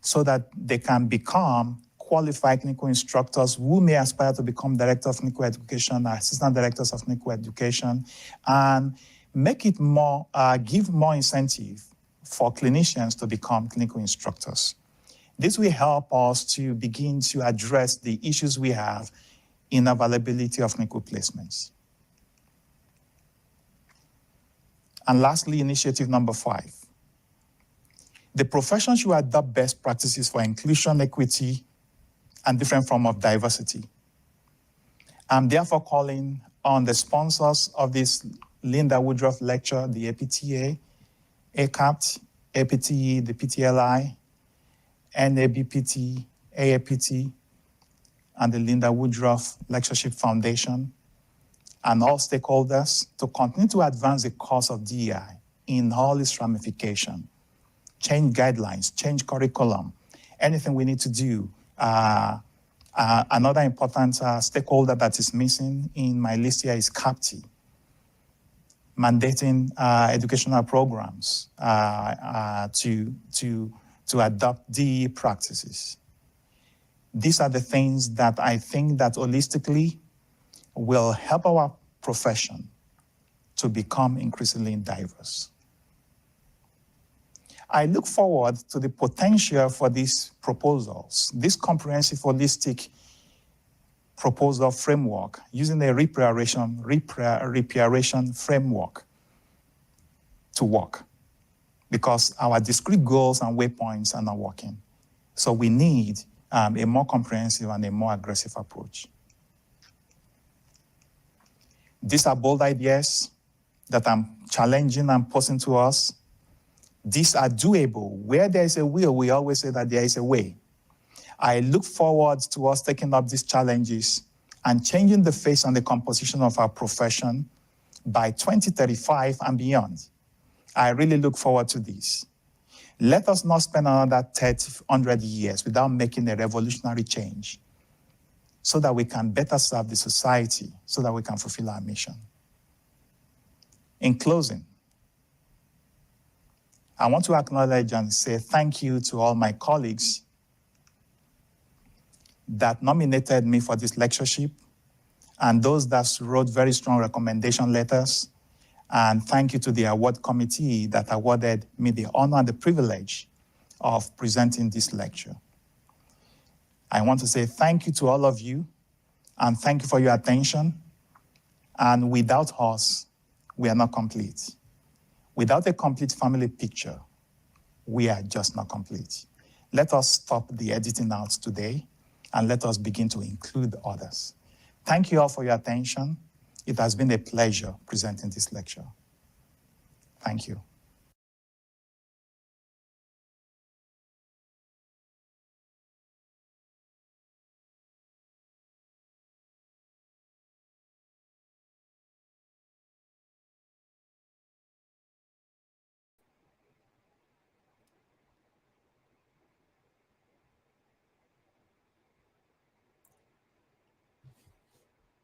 so that they can become qualified clinical instructors who may aspire to become Director of Clinical Education, Assistant Directors of Clinical Education, and make it more, give more incentive for clinicians to become clinical instructors. This will help us to begin to address the issues we have in availability of clinical placements. And lastly, initiative number 5. The profession should adopt best practices for inclusion, equity, and different forms of diversity. I'm therefore calling on the sponsors of this Lynda Woodruff Lecture, the APTA, ACAPT, APTE, the PTLI, NABPT, AAPT, and the Lynda Woodruff Lectureship Foundation, and all stakeholders to continue to advance the cause of DEI in all its ramifications. Change guidelines, change curriculum, anything we need to do. Another important stakeholder that is missing in my list here is CAPT, mandating educational programs to adopt DE practices. These are the things that I think that holistically will help our profession to become increasingly diverse. I look forward to the potential for these proposals, this comprehensive holistic proposal framework using a reparation framework to work, because our discrete goals and waypoints are not working. So we need a more comprehensive and a more aggressive approach. These are bold ideas that I'm challenging and posing to us. These are doable. Where there is a will, we always say that there is a way. I look forward to us taking up these challenges and changing the face and the composition of our profession by 2035 and beyond. I really look forward to this. Let us not spend another 100 years without making a revolutionary change so that we can better serve the society, so that we can fulfill our mission. In closing, I want to acknowledge and say thank you to all my colleagues that nominated me for this lectureship and those that wrote very strong recommendation letters. And thank you to the award committee that awarded me the honor and the privilege of presenting this lecture. I want to say thank you to all of you and thank you for your attention. And without us, we are not complete. Without a complete family picture, we are just not complete. Let us stop the editing out today and let us begin to include others. Thank you all for your attention. It has been a pleasure presenting this lecture. Thank you.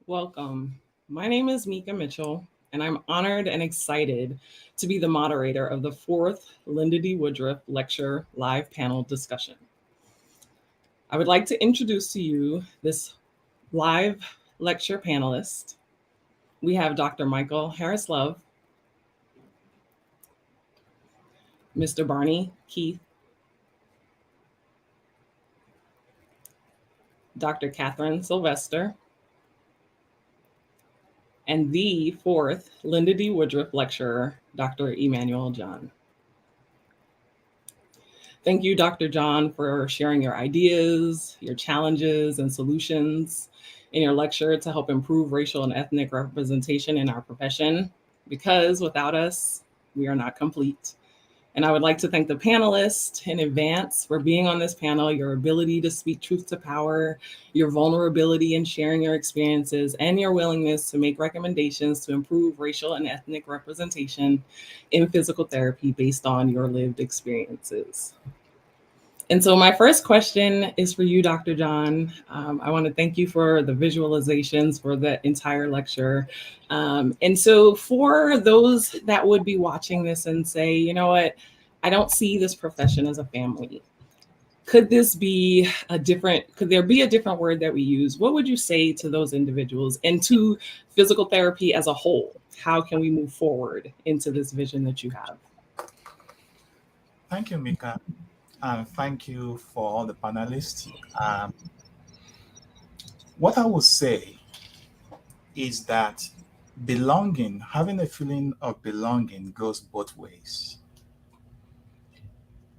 Welcome. My name is Mika Mitchell, and I'm honored and excited to be the moderator of the 4th Lynda D. Woodruff Lecture live panel discussion. I would like to introduce to you this live lecture panelist. We have Dr. Michael Harris-Love, Mr. Barney Keith, Dr. Catherine Sylvester, and the 4th Lynda D. Woodruff Lecturer, Dr. Emmanuel John. Thank you, Dr. John, for sharing your ideas, your challenges, and solutions in your lecture to help improve racial and ethnic representation in our profession, because without us, we are not complete. And I would like to thank the panelists in advance for being on this panel, your ability to speak truth to power, your vulnerability in sharing your experiences, and your willingness to make recommendations to improve racial and ethnic representation in physical therapy based on your lived experiences. And so my first question is for you, Dr. John. I want to thank you for the visualizations for the entire lecture. And so for those that would be watching this and say, you know what, I don't see this profession as a family. Could there be a different word that we use? What would you say to those individuals and to physical therapy as a whole? How can we move forward into this vision that you have? Thank you, Mika. Thank you for all the panelists. What I will say is that belonging, having a feeling of belonging goes both ways.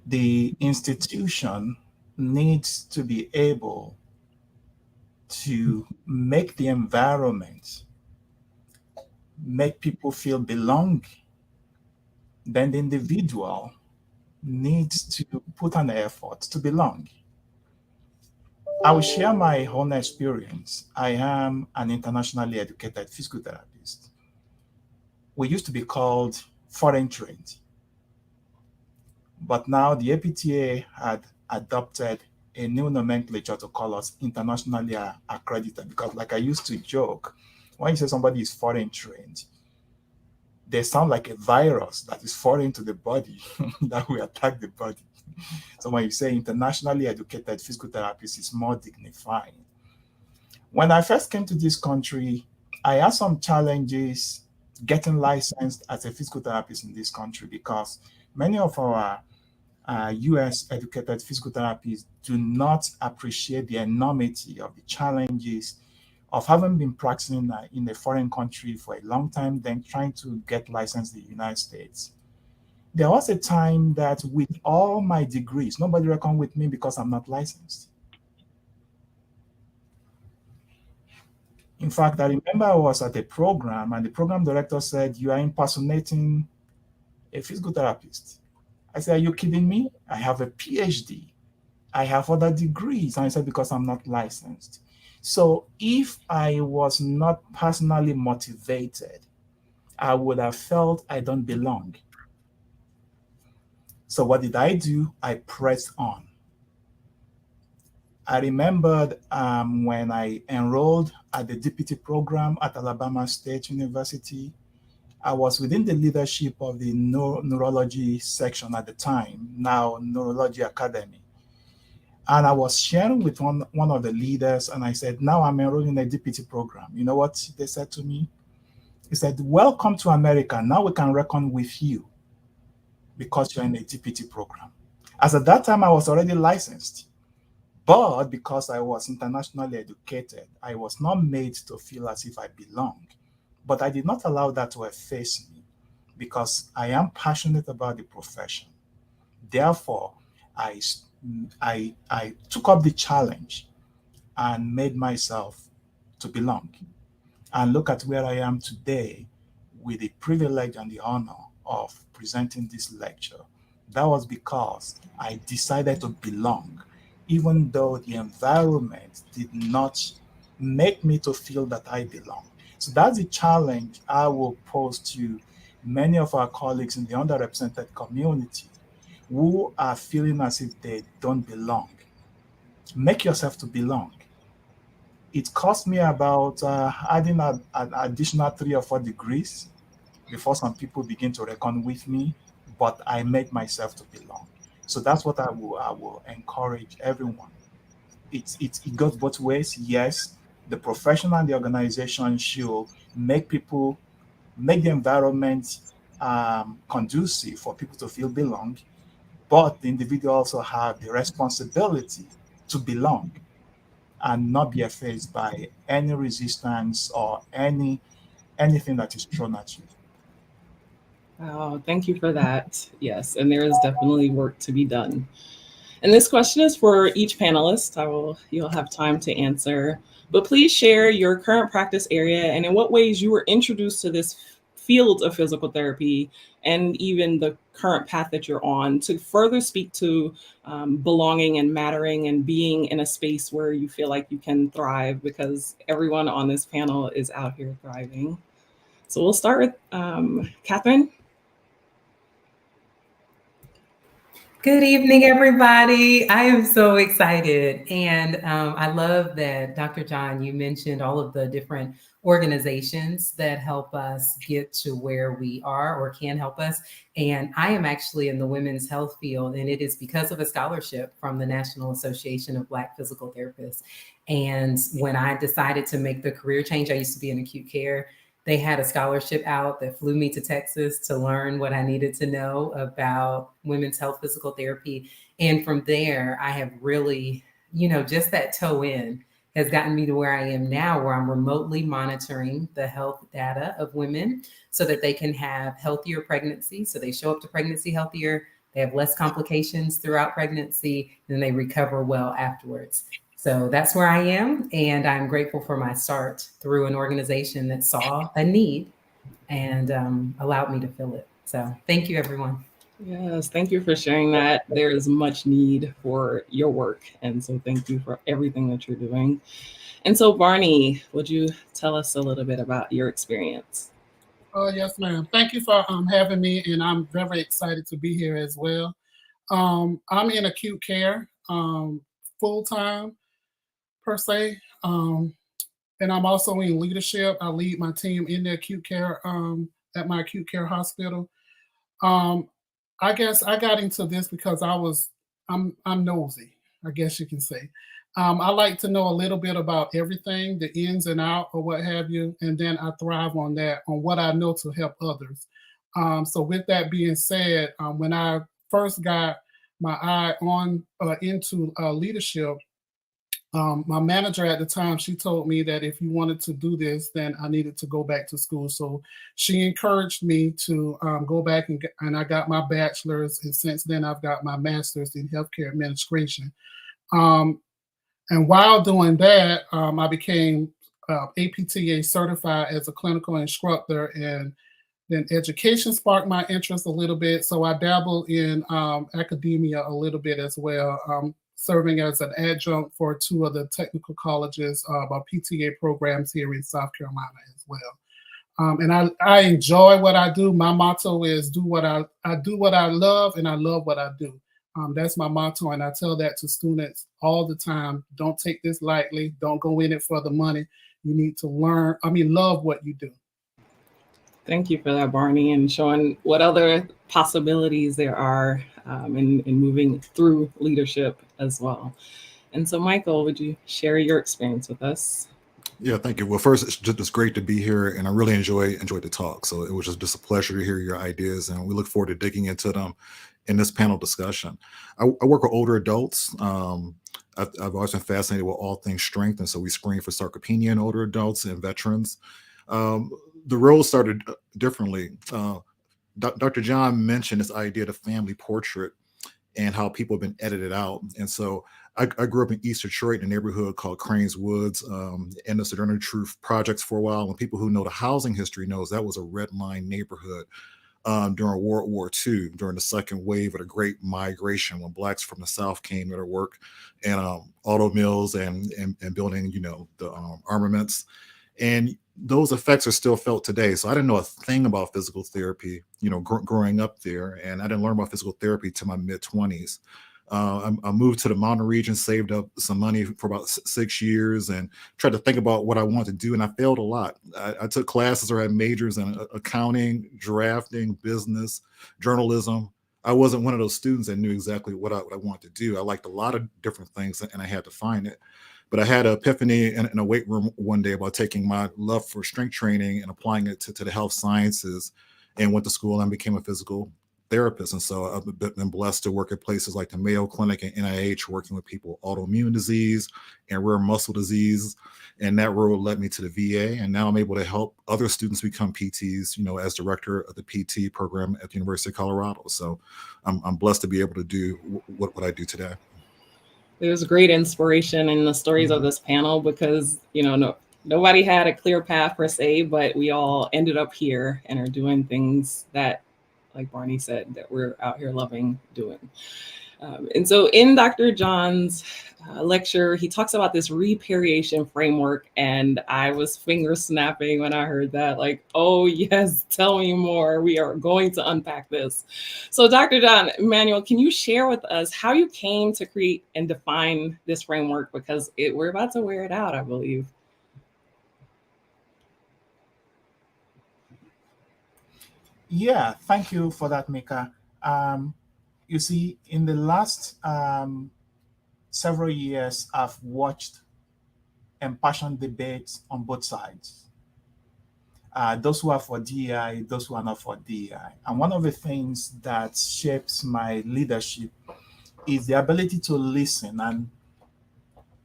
The institution needs to be able to make the environment, make people feel belong. Then the individual needs to put an effort to belong. I will share my own experience. I am an internationally educated physical therapist. We used to be called foreign trained, but now the APTA had adopted a new nomenclature to call us internationally accredited, because like I used to joke, when you say somebody is foreign trained, they sound like a virus that is foreign to the body that will attack the body. So when you say internationally educated physical therapist, it's more dignifying. When I first came to this country, I had some challenges getting licensed as a physical therapist in this country, because many of our US educated physical therapists do not appreciate the enormity of the challenges of having been practicing in a foreign country for a long time, then trying to get licensed in the United States. There was a time that with all my degrees, nobody reckoned with me because I'm not licensed. In fact, I remember I was at a program and the program director said, "You are impersonating a physical therapist." I said, "Are you kidding me? I have a PhD. I have other degrees." And I said, "Because I'm not licensed." So if I was not personally motivated, I would have felt I don't belong. So what did I do? I pressed on. I remembered when I enrolled at the DPT program at Alabama State University, I was within the leadership of the neurology section at the time, now Neurology Academy. And I was sharing with one of the leaders, and I said, "Now I'm enrolling in a DPT program." You know what they said to me? He said, "Welcome to America. Now we can reckon with you because you're in a DPT program." As at that time, I was already licensed. But because I was internationally educated, I was not made to feel as if I belong. But I did not allow that to efface me, because I am passionate about the profession. Therefore, I took up the challenge and made myself to belong. And look at where I am today with the privilege and the honor of presenting this lecture. That was because I decided to belong, even though the environment did not make me to feel that I belong. So that's the challenge I will pose to many of our colleagues in the underrepresented community who are feeling as if they don't belong. Make yourself to belong. It cost me about adding an additional 3 or 4 degrees before some people begin to reckon with me, but I make myself to belong. So that's what I will encourage everyone. It goes both ways. Yes, the professional and the organization should make people make the environment conducive for people to feel belong, but the individual also have the responsibility to belong and not be faced by any resistance or anything that is thrown at you. Wow, thank you for that. Yes, and there is definitely work to be done. And this question is for each panelist. You'll have time to answer, but please share your current practice area and in what ways you were introduced to this field of physical therapy and even the current path that you're on to further speak to belonging and mattering and being in a space where you feel like you can thrive, because everyone on this panel is out here thriving. So we'll start with Catherine. Good evening, everybody. I am so excited. And I love that, Dr. John, you mentioned all of the different organizations that help us get to where we are or can help us. And I am actually in the women's health field, and it is because of a scholarship from the National Association of Black Physical Therapists. And when I decided to make the career change, I used to be in acute care. They had a scholarship out that flew me to Texas to learn what I needed to know about women's health physical therapy. And from there, I have really, just that toe in has gotten me to where I am now, where I'm remotely monitoring the health data of women so that they can have healthier pregnancy. So they show up to pregnancy healthier, they have less complications throughout pregnancy, and they recover well afterwards. So that's where I am, and I'm grateful for my start through an organization that saw a need and allowed me to fill it. So thank you, everyone. Yes, thank you for sharing that. There is much need for your work, and so thank you for everything that you're doing. And so, Barney, would you tell us a little bit about your experience? Yes, ma'am. Thank you for having me, and I'm very excited to be here as well. I'm in acute care full time per se. And I'm also in leadership. I lead my team in the acute care at my acute care hospital. Um, I guess I got into this because I'm nosy, I guess you can say. I like to know a little bit about everything, the ins and out or what have you, and then I thrive on that, on what I know to help others. So with that being said, when I first got my eye on into leadership, my manager at the time, she told me that if you wanted to do this, then I needed to go back to school. So she encouraged me to go back and I got my bachelor's. And since then, I've got my master's in healthcare administration. And while doing that, I became APTA certified as a clinical instructor, and then education sparked my interest a little bit. So I dabbled in academia a little bit as well, serving as an adjunct for two of the technical colleges, our PTA programs here in South Carolina as well. And I enjoy what I do. My motto is do what I do what I love, and I love what I do. That's my motto, and I tell that to students all the time. Don't take this lightly. Don't go in it for the money. You need to love what you do. Thank you for that, Barney, and showing what other possibilities there are in moving through leadership as well. And so, Michael, would you share your experience with us? Yeah, thank you. Well, first, it's just great to be here, and I really enjoyed the talk. So it was just a pleasure to hear your ideas, and we look forward to digging into them in this panel discussion. I work with older adults. I've always been fascinated with all things strength, and so we screen for sarcopenia in older adults and veterans. The role started differently. Dr. John mentioned this idea of the family portrait and how people have been edited out. And so I grew up in East Detroit in a neighborhood called Cranes Woods, in the Sojourner Truth projects for a while. And people who know the housing history knows that was a red line neighborhood during World War II, during the second wave of the Great Migration, when Blacks from the South came there to work in auto mills and building, the armaments. And those effects are still felt today. So I didn't know a thing about physical therapy, growing up there. And I didn't learn about physical therapy till my mid-20s. I moved to the mountain region, saved up some money for about 6 years, and tried to think about what I wanted to do. And I failed a lot. I took classes or had majors in accounting, drafting, business, journalism. I wasn't one of those students that knew exactly what I wanted to do. I liked a lot of different things, and I had to find it. But I had an epiphany in a weight room one day about taking my love for strength training and applying it to the health sciences, and went to school and became a physical therapist. And so I've been blessed to work at places like the Mayo Clinic and NIH, working with people with autoimmune disease and rare muscle disease. And that road led me to the VA. And now I'm able to help other students become PTs, as director of the PT program at the University of Colorado. So I'm blessed to be able to do what I do today. There's great inspiration in the stories of this panel because, nobody had a clear path per se, but we all ended up here and are doing things that, like Barney said, that we're out here loving doing. And so in Dr. John's lecture, he talks about this repariation framework, and I was finger snapping when I heard that, like, oh yes, tell me more. We are going to unpack this. So Dr. John, Emmanuel, can you share with us how you came to create and define this framework? Because we're about to wear it out, I believe. Yeah, thank you for that, Mika. You see, in the last several years, I've watched impassioned debates on both sides. Those who are for DEI, those who are not for DEI. And one of the things that shapes my leadership is the ability to listen and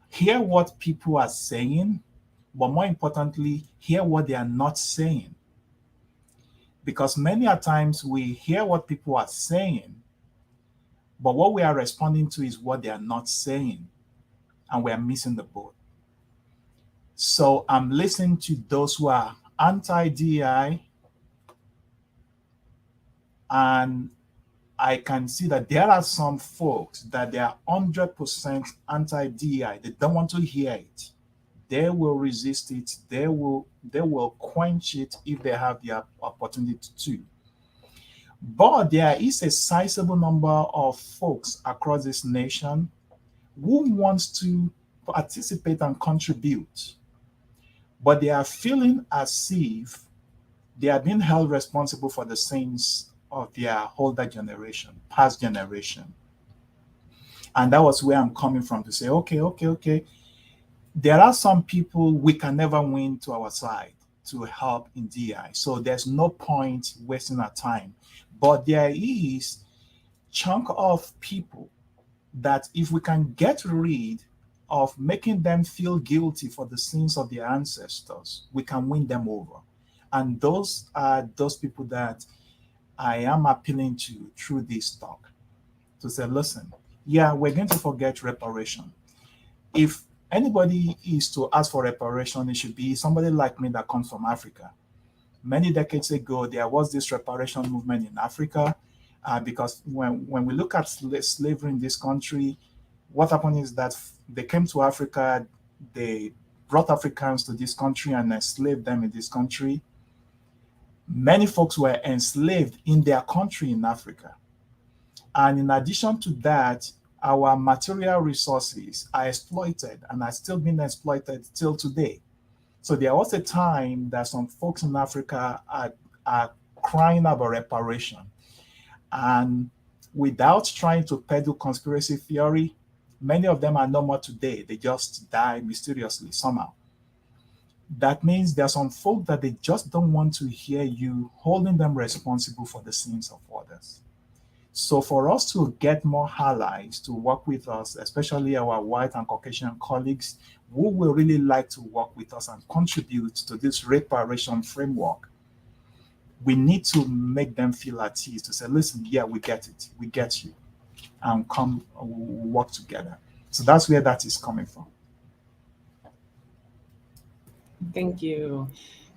hear what people are saying, but more importantly, hear what they are not saying. Because many a times we hear what people are saying, but what we are responding to is what they are not saying, and we are missing the boat. So I'm listening to those who are anti-DEI, and I can see that there are some folks that they are 100% anti-DEI. They don't want to hear it. They will resist it. They will quench it if they have the opportunity to. But there is a sizable number of folks across this nation who wants to participate and contribute, but they are feeling as if they are being held responsible for the sins of their older generation, past generation. And that was where I'm coming from, to say, okay. There are some people we can never win to our side to help in DI. So there's no point wasting our time. But there is chunk of people that if we can get rid of making them feel guilty for the sins of their ancestors, we can win them over. And those are those people that I am appealing to through this talk, to say, listen, yeah, we're going to forget reparation. If anybody is to ask for reparation, it should be somebody like me that comes from Africa. Many decades ago, there was this reparation movement in Africa, because when we look at slavery in this country, what happened is that they came to Africa, they brought Africans to this country and enslaved them in this country. Many folks were enslaved in their country in Africa. And in addition to that, our material resources are exploited and are still being exploited till today. So there was a time that some folks in Africa are crying about reparation. And without trying to peddle conspiracy theory, many of them are no more today. They just die mysteriously somehow. That means there are some folk that they just don't want to hear you holding them responsible for the sins of others. So for us to get more allies to work with us, especially our white and Caucasian colleagues, who will really like to work with us and contribute to this reparation framework, we need to make them feel at ease, to say, listen, yeah, we get it, we get you, and come work together. So that's where that is coming from. Thank you.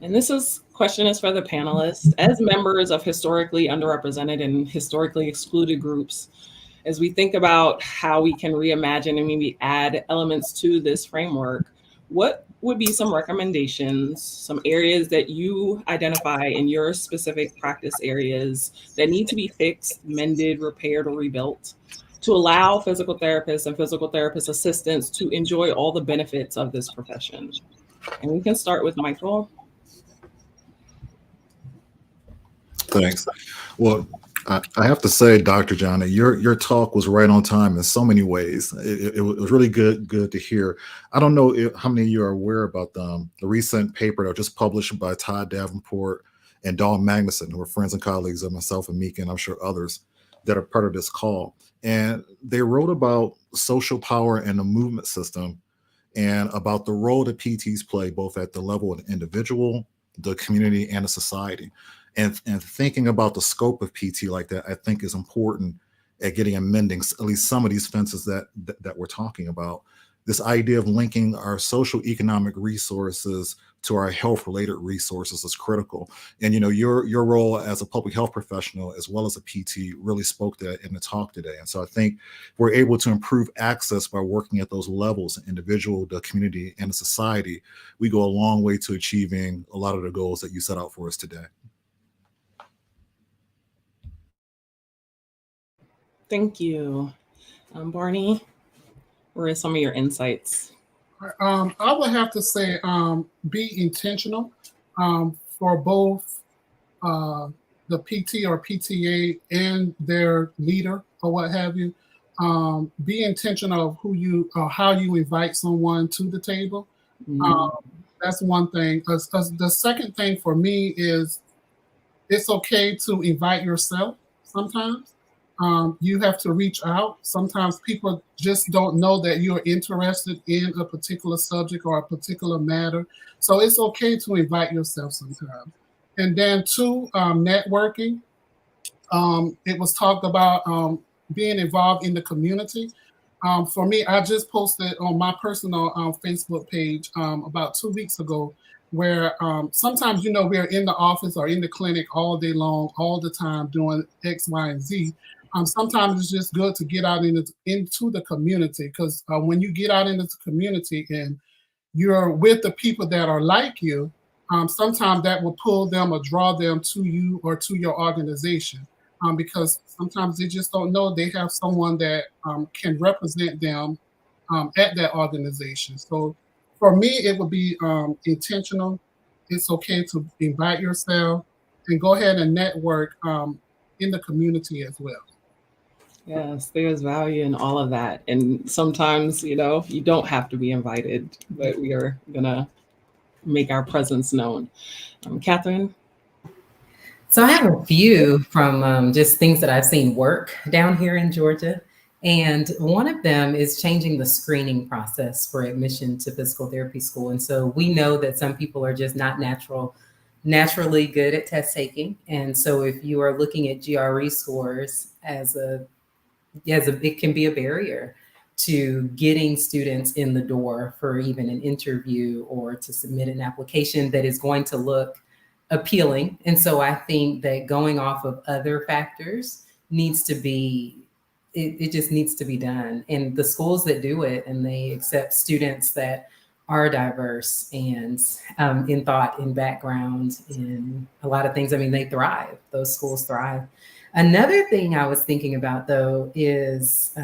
And this question is for the panelists. As members of historically underrepresented and historically excluded groups, as we think about how we can reimagine and maybe add elements to this framework, what would be some recommendations, some areas that you identify in your specific practice areas that need to be fixed, mended, repaired, or rebuilt? to allow physical therapists and physical therapist assistants to enjoy all the benefits of this profession. And we can start with Michael. Thanks. Well, I have to say, Dr. John, that your talk was right on time in so many ways. It was really good to hear. I don't know how many of you are aware about the recent paper that was just published by Todd Davenport and Dawn Magnuson, who are friends and colleagues of myself and Mika, and I'm sure others that are part of this call. And they wrote about social power and the movement system and about the role that PTs play both at the level of the individual, the community, and the society. And thinking about the scope of PT like that, I think is important at getting and mending at least some of these fences that we're talking about. This idea of linking our social economic resources to our health related resources is critical. And your role as a public health professional as well as a PT really spoke to that in the talk today. And so I think we're able to improve access by working at those levels, individual, the community, and the society. We go a long way to achieving a lot of the goals that you set out for us today. Thank you. Barney, what are some of your insights? I would have to say be intentional for both the PT or PTA and their leader or what have you. Be intentional of how you invite someone to the table. That's one thing. The second thing for me is it's okay to invite yourself sometimes. You have to reach out. Sometimes people just don't know that you're interested in a particular subject or a particular matter. So it's okay to invite yourself sometimes. And then two, networking. It was talked about being involved in the community. For me, I just posted on my personal Facebook page about 2 weeks ago where sometimes, we're in the office or in the clinic all day long, all the time doing X, Y, and Z. Sometimes it's just good to get out into the community because when you get out into the community and you're with the people that are like you, sometimes that will pull them or draw them to you or to your organization because sometimes they just don't know they have someone that can represent them at that organization. So for me, it would be intentional. It's okay to invite yourself and go ahead and network in the community as well. Yes, there's value in all of that. And sometimes, you don't have to be invited, but we are going to make our presence known. Catherine? So I have a few from just things that I've seen work down here in Georgia. And one of them is changing the screening process for admission to physical therapy school. And so we know that some people are just not naturally good at test taking. And so if you are looking at GRE scores it can be a barrier to getting students in the door for even an interview or to submit an application that is going to look appealing. And so I think that going off of other factors needs to be, it just needs to be done. And the schools that do it and they accept students that are diverse and in thought, in background, in a lot of things, they thrive. Those schools thrive. Another thing I was thinking about, though, is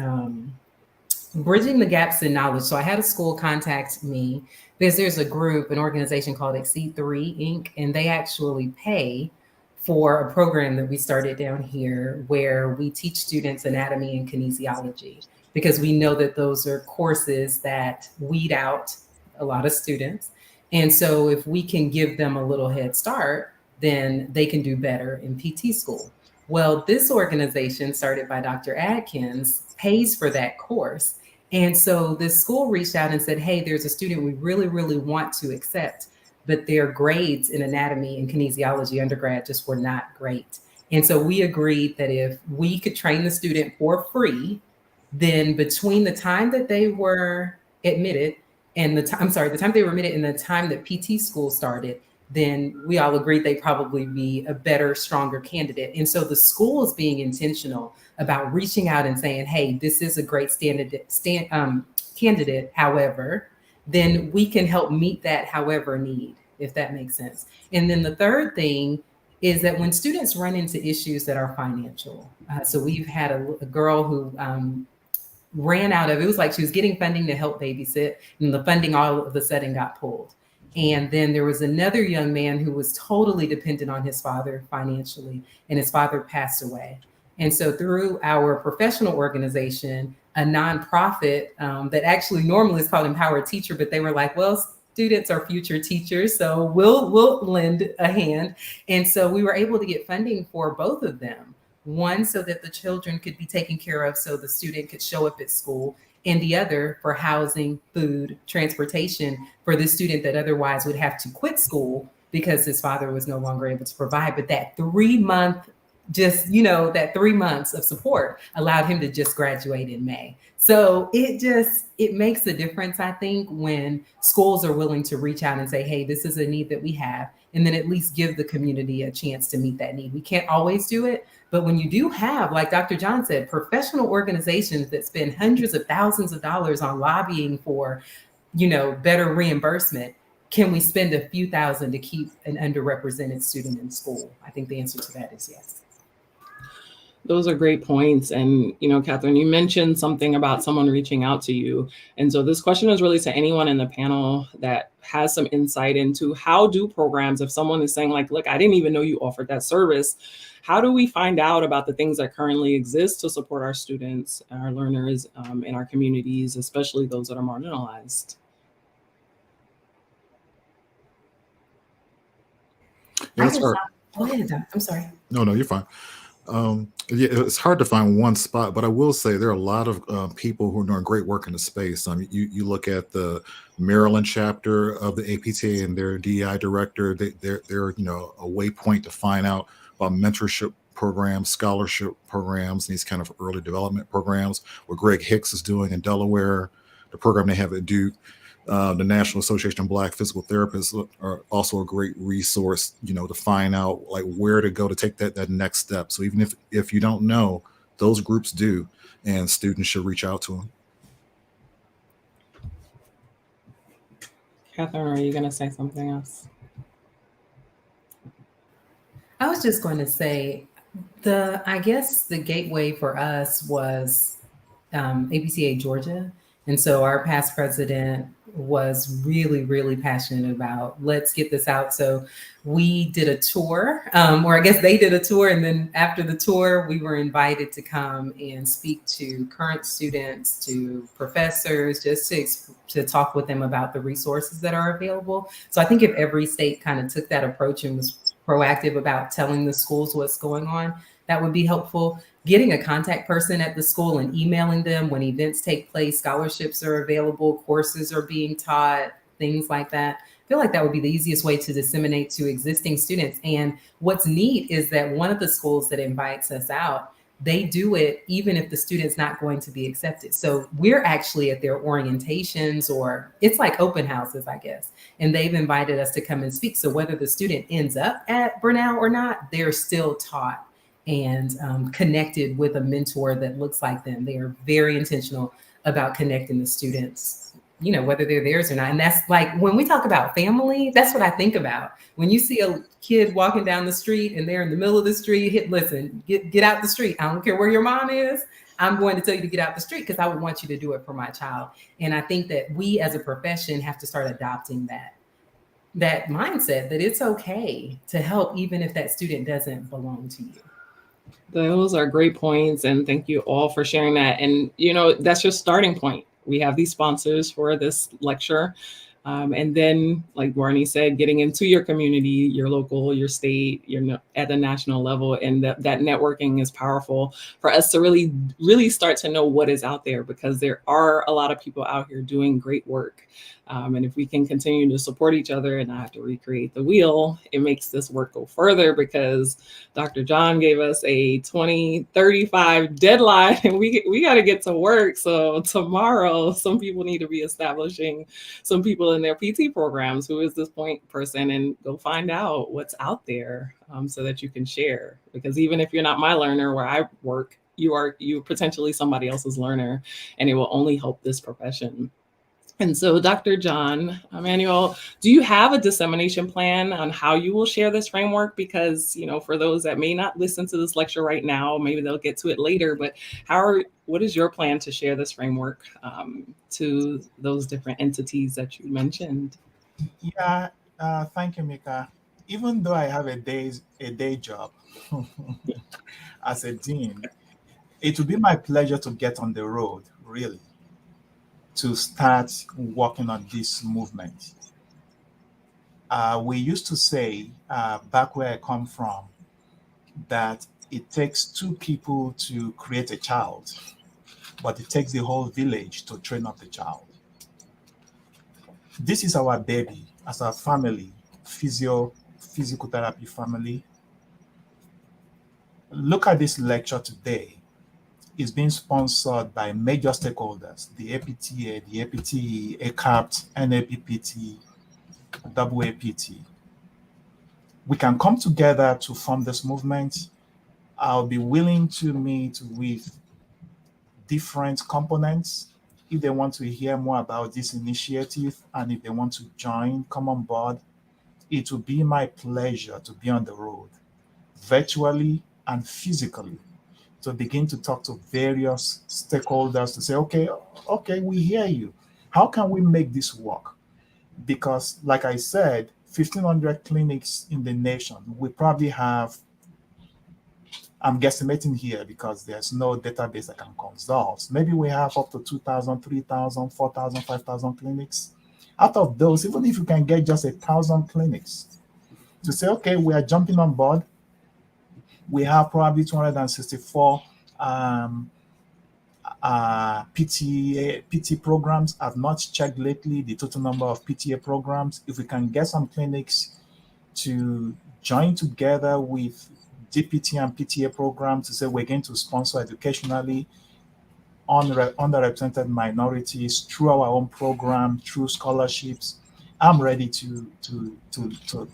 bridging the gaps in knowledge. So I had a school contact me because there's a group, an organization called Exceed 3 Inc., and they actually pay for a program that we started down here where we teach students anatomy and kinesiology because we know that those are courses that weed out a lot of students. And so if we can give them a little head start, then they can do better in PT school. Well, this organization started by Dr. Adkins pays for that course. And so this school reached out and said, hey, there's a student we really, really want to accept, but their grades in anatomy and kinesiology undergrad just were not great. And so we agreed that if we could train the student for free, then between the time that they were admitted and the time they were admitted and the time that PT school started, then we all agreed they'd probably be a better, stronger candidate. And so the school is being intentional about reaching out and saying, hey, this is a great candidate. However, then we can help meet that however need, if that makes sense. And then the third thing is that when students run into issues that are financial, so we've had a girl who ran out of, it was like she was getting funding to help babysit, and the funding all of a sudden got pulled. And then there was another young man who was totally dependent on his father financially, and his father passed away. And so through our professional organization, a nonprofit that actually normally is called Empower Teacher, but they were like, well, students are future teachers, so we'll lend a hand. And so we were able to get funding for both of them. One, so that the children could be taken care of so the student could show up at school, and the other for housing, food, transportation for the student that otherwise would have to quit school because his father was no longer able to provide. But that 3-month, just, that 3 months of support allowed him to just graduate in May. So it makes a difference, I think, when schools are willing to reach out and say, hey, this is a need that we have, and then at least give the community a chance to meet that need. We can't always do it, but when you do have, like Dr. John said, professional organizations that spend hundreds of thousands of dollars on lobbying for, better reimbursement, can we spend a few thousand to keep an underrepresented student in school? I think the answer to that is yes. Those are great points. And, Catherine, you mentioned something about someone reaching out to you. And so this question is really to anyone in the panel that has some insight into how do programs, if someone is saying like, look, I didn't even know you offered that service, how do we find out about the things that currently exist to support our students, our learners in our communities, especially those that are marginalized? Yeah, it's hard. Go ahead, Doc. I'm sorry. No, you're fine. Yeah, it's hard to find one spot, but I will say there are a lot of people who are doing great work in the space. You look at the Maryland chapter of the APTA and their DEI director. They're a waypoint to find out about mentorship programs, scholarship programs, and these kind of early development programs. What Greg Hicks is doing in Delaware, the program they have at Duke. The National Association of Black Physical Therapists are also a great resource, to find out like where to go to take that next step. So even if you don't know, those groups do, and students should reach out to them. Catherine, are you going to say something else? I was just going to say I guess the gateway for us was APCA Georgia. And so our past president was really, really passionate about, let's get this out. So we did a tour, or I guess they did a tour. And then after the tour, we were invited to come and speak to current students, to professors, just to talk with them about the resources that are available. So I think if every state kind of took that approach and was proactive about telling the schools what's going on, that would be helpful. Getting a contact person at the school and emailing them when events take place, scholarships are available, courses are being taught, things like that. I feel like that would be the easiest way to disseminate to existing students. And what's neat is that one of the schools that invites us out, they do it even if the student's not going to be accepted. So we're actually at their orientations, or it's like open houses, I guess. And they've invited us to come and speak. So whether the student ends up at Brenau or not, they're still taught and connected with a mentor that looks like them. They are very intentional about connecting the students, whether they're theirs or not. And that's like, when we talk about family, that's what I think about. When you see a kid walking down the street and they're in the middle of the street, get out the street. I don't care where your mom is. I'm going to tell you to get out the street because I would want you to do it for my child. And I think that we as a profession have to start adopting that mindset, that it's okay to help even if that student doesn't belong to you. Those are great points. And thank you all for sharing that. And, that's your starting point. We have these sponsors for this lecture. And then, like Barney said, getting into your community, your local, your state, at the national level, and that networking is powerful for us to really, really start to know what is out there, because there are a lot of people out here doing great work. And if we can continue to support each other and not have to recreate the wheel, it makes this work go further, because Dr. John gave us a 2035 deadline and we got to get to work. So tomorrow, some people need to be establishing some people in their PT programs. Who is this point person? And go find out what's out there so that you can share. Because even if you're not my learner where I work, you potentially somebody else's learner, and it will only help this profession. And so, Dr. John, Emmanuel, do you have a dissemination plan on how you will share this framework? Because, for those that may not listen to this lecture right now, maybe they'll get to it later, but what is your plan to share this framework to those different entities that you mentioned? Yeah, thank you, Mika. Even though I have a day job as a dean, it would be my pleasure to get on the road, really, to start working on this movement. We used to say, back where I come from, that it takes two people to create a child, but it takes the whole village to train up the child. This is our baby as a family, physical therapy family. Look at this lecture today. It's being sponsored by major stakeholders, the APTA, the APTE, ACAPT, NAPPT, AAPT. We can come together to form this movement. I'll be willing to meet with different components if they want to hear more about this initiative and if they want to join, come on board. It will be my pleasure to be on the road, virtually and physically, to begin to talk to various stakeholders to say, okay, we hear you. How can we make this work? Because like I said, 1,500 clinics in the nation, we probably have, I'm guesstimating here because there's no database I can consult. Maybe we have up to 2,000, 3,000, 4,000, 5,000 clinics. Out of those, even if you can get just 1,000 clinics to say, okay, we are jumping on board. We have probably 264 PT programs. I've not checked lately the total number of PTA programs. If we can get some clinics to join together with DPT and PTA programs to say we're going to sponsor educationally underrepresented minorities through our own program, through scholarships, I'm ready to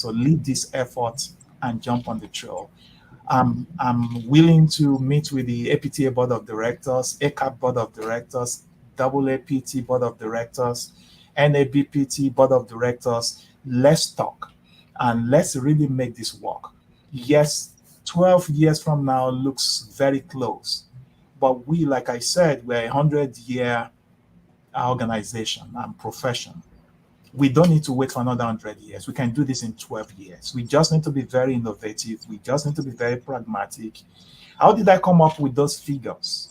lead this effort and jump on the trail. I'm willing to meet with the APTA Board of Directors, ACAP Board of Directors, AAPT Board of Directors, NABPT Board of Directors. Let's talk and let's really make this work. Yes, 12 years from now looks very close, but we, like I said, we're a 100-year organization and profession. We don't need to wait for another 100 years. We can do this in 12 years. We just need to be very innovative. We just need to be very pragmatic. How did I come up with those figures?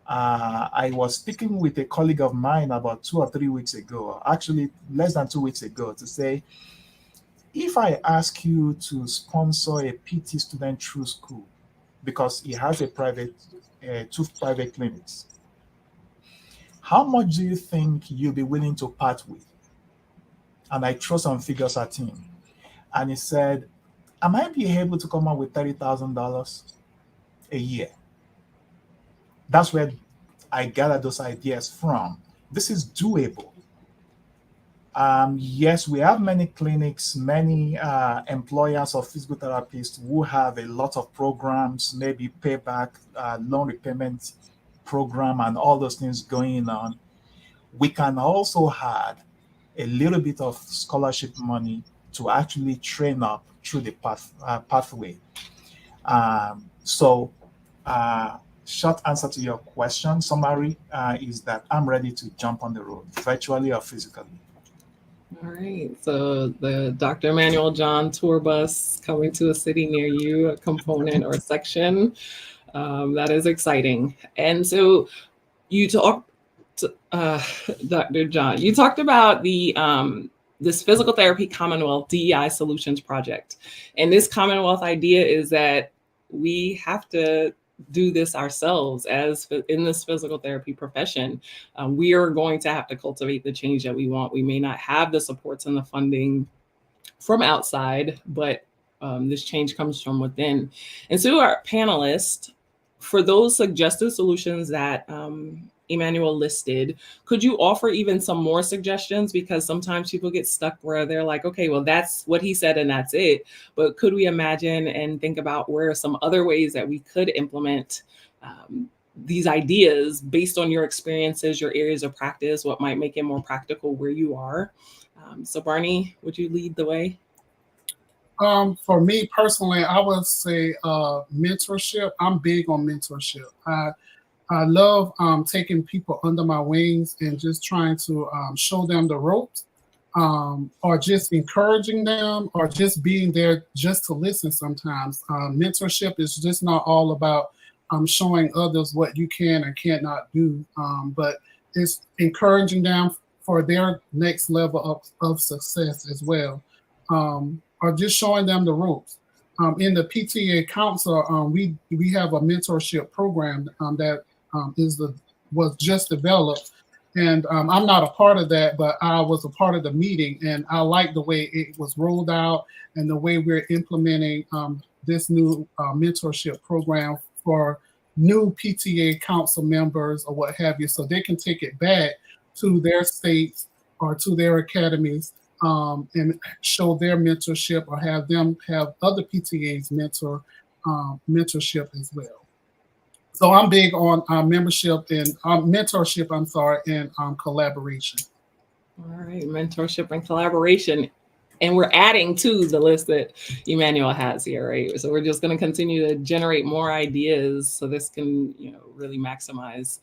I was speaking with a colleague of mine about 2 or 3 weeks ago, actually less than 2 weeks ago, to say, if I ask you to sponsor a PT student through school, because he has a two private clinics, how much do you think you'll be willing to part with? And I threw some figures at him. And he said, I might be able to come up with $30,000 a year. That's where I gathered those ideas from. This is doable. Yes, we have many clinics, many employers of physical therapists who have a lot of programs, maybe payback, loan repayment program, and all those things going on. We can also add a little bit of scholarship money to actually train up through the pathway. Short answer to your question, summary, is that I'm ready to jump on the road, virtually or physically. All right, so the Dr. Emmanuel John tour bus coming to a city near you, a component or a section, that is exciting. And so you talked, Dr. John, you talked about the this Physical Therapy Commonwealth DEI Solutions Project. And this Commonwealth idea is that we have to do this ourselves as in this physical therapy profession. We are going to have to cultivate the change that we want. We may not have the supports and the funding from outside, but this change comes from within. And so our panelists, for those suggested solutions that Emmanuel listed, could you offer even some more suggestions? Because sometimes people get stuck where they're like, okay, well, that's what he said and that's it. But could we imagine and think about where are some other ways that we could implement these ideas based on your experiences, your areas of practice, what might make it more practical where you are. So Barney, would you lead the way? For me personally, I would say mentorship. I'm big on mentorship. I love taking people under my wings and just trying to show them the ropes, or just encouraging them, or just being there just to listen sometimes. Mentorship is just not all about showing others what you can and cannot do, but it's encouraging them for their next level of success as well, or just showing them the ropes. In the PTA Council, we have a mentorship program that was just developed, and I'm not a part of that, but I was a part of the meeting, and I like the way it was rolled out and the way we're implementing this new mentorship program for new PTA council members or what have you, so they can take it back to their states or to their academies and show their mentorship, or have them have other PTAs mentorship as well. So I'm big on membership and mentorship, and collaboration. All right, mentorship and collaboration. And we're adding to the list that Emmanuel has here, right? So we're just going to continue to generate more ideas so this can, really maximize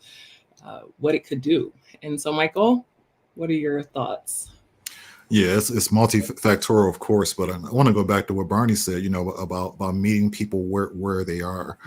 what it could do. And so, Michael, what are your thoughts? Yeah, it's multifactorial, of course, but I want to go back to what Barney said, about meeting people where they are.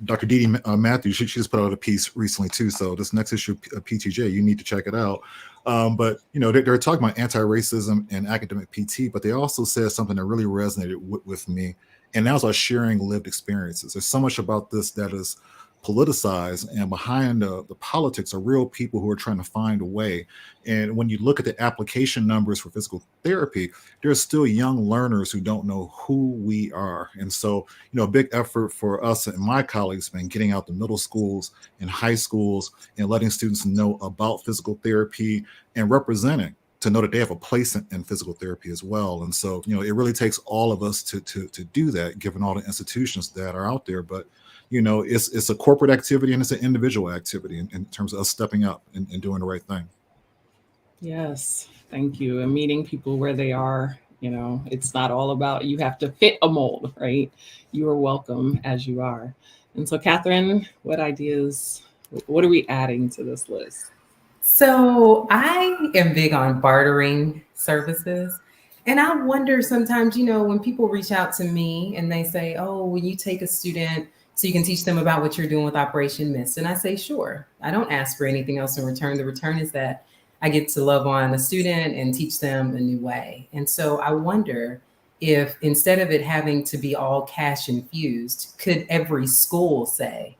Dr. Dee Matthews, she just put out a piece recently too. So this next issue of PTJ, you need to check it out. But they're talking about anti-racism and academic PT, but they also said something that really resonated with me, and that was about sharing lived experiences. There's so much about this that is politicized, and behind the politics are real people who are trying to find a way. And when you look at the application numbers for physical therapy, there's still young learners who don't know who we are. And so, a big effort for us and my colleagues has been getting out to middle schools and high schools and letting students know about physical therapy and representing to know that they have a place in physical therapy as well. And so, it really takes all of us to do that, given all the institutions that are out there. But it's a corporate activity and it's an individual activity in terms of us stepping up and doing the right thing. Yes, thank you. And meeting people where they are, it's not all about you have to fit a mold, right? You are welcome as you are. And so, Catherine, what ideas, what are we adding to this list? So I am big on bartering services. And I wonder sometimes, when people reach out to me and they say, oh, will you take a student so you can teach them about what you're doing with Operation Mist? And I say, sure. I don't ask for anything else in return. The return is that I get to love on a student and teach them a new way. And so I wonder if instead of it having to be all cash infused, could every school say,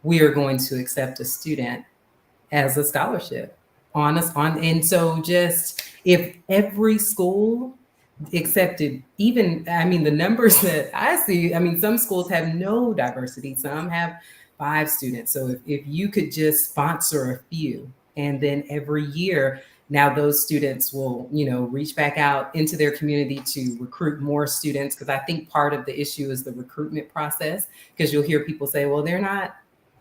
we are going to accept a student as a scholarship and so just if every school accepted, the numbers that I see, some schools have no diversity, some have 5 students. So if you could just sponsor a few, and then every year, now those students will, reach back out into their community to recruit more students, because I think part of the issue is the recruitment process, because you'll hear people say, well, they're not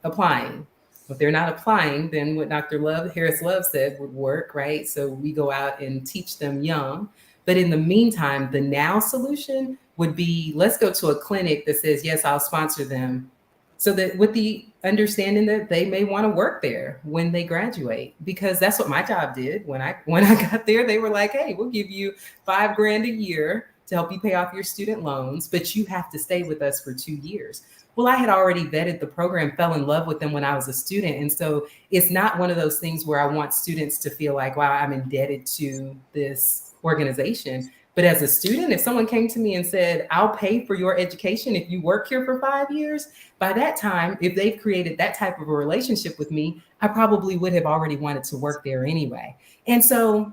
applying. If they're not applying, then what Dr. Harris Love said would work, right? So we go out and teach them young. But in the meantime, the now solution would be, let's go to a clinic that says, yes, I'll sponsor them. So that with the understanding that they may want to work there when they graduate, because that's what my job did. When I got there, they were like, hey, we'll give you $5,000 a year to help you pay off your student loans, but you have to stay with us for 2 years. Well, I had already vetted the program, fell in love with them when I was a student. And so it's not one of those things where I want students to feel like, wow, I'm indebted to this organization. But as a student, if someone came to me and said, I'll pay for your education if you work here for 5 years, by that time, if they've created that type of a relationship with me, I probably would have already wanted to work there anyway. And so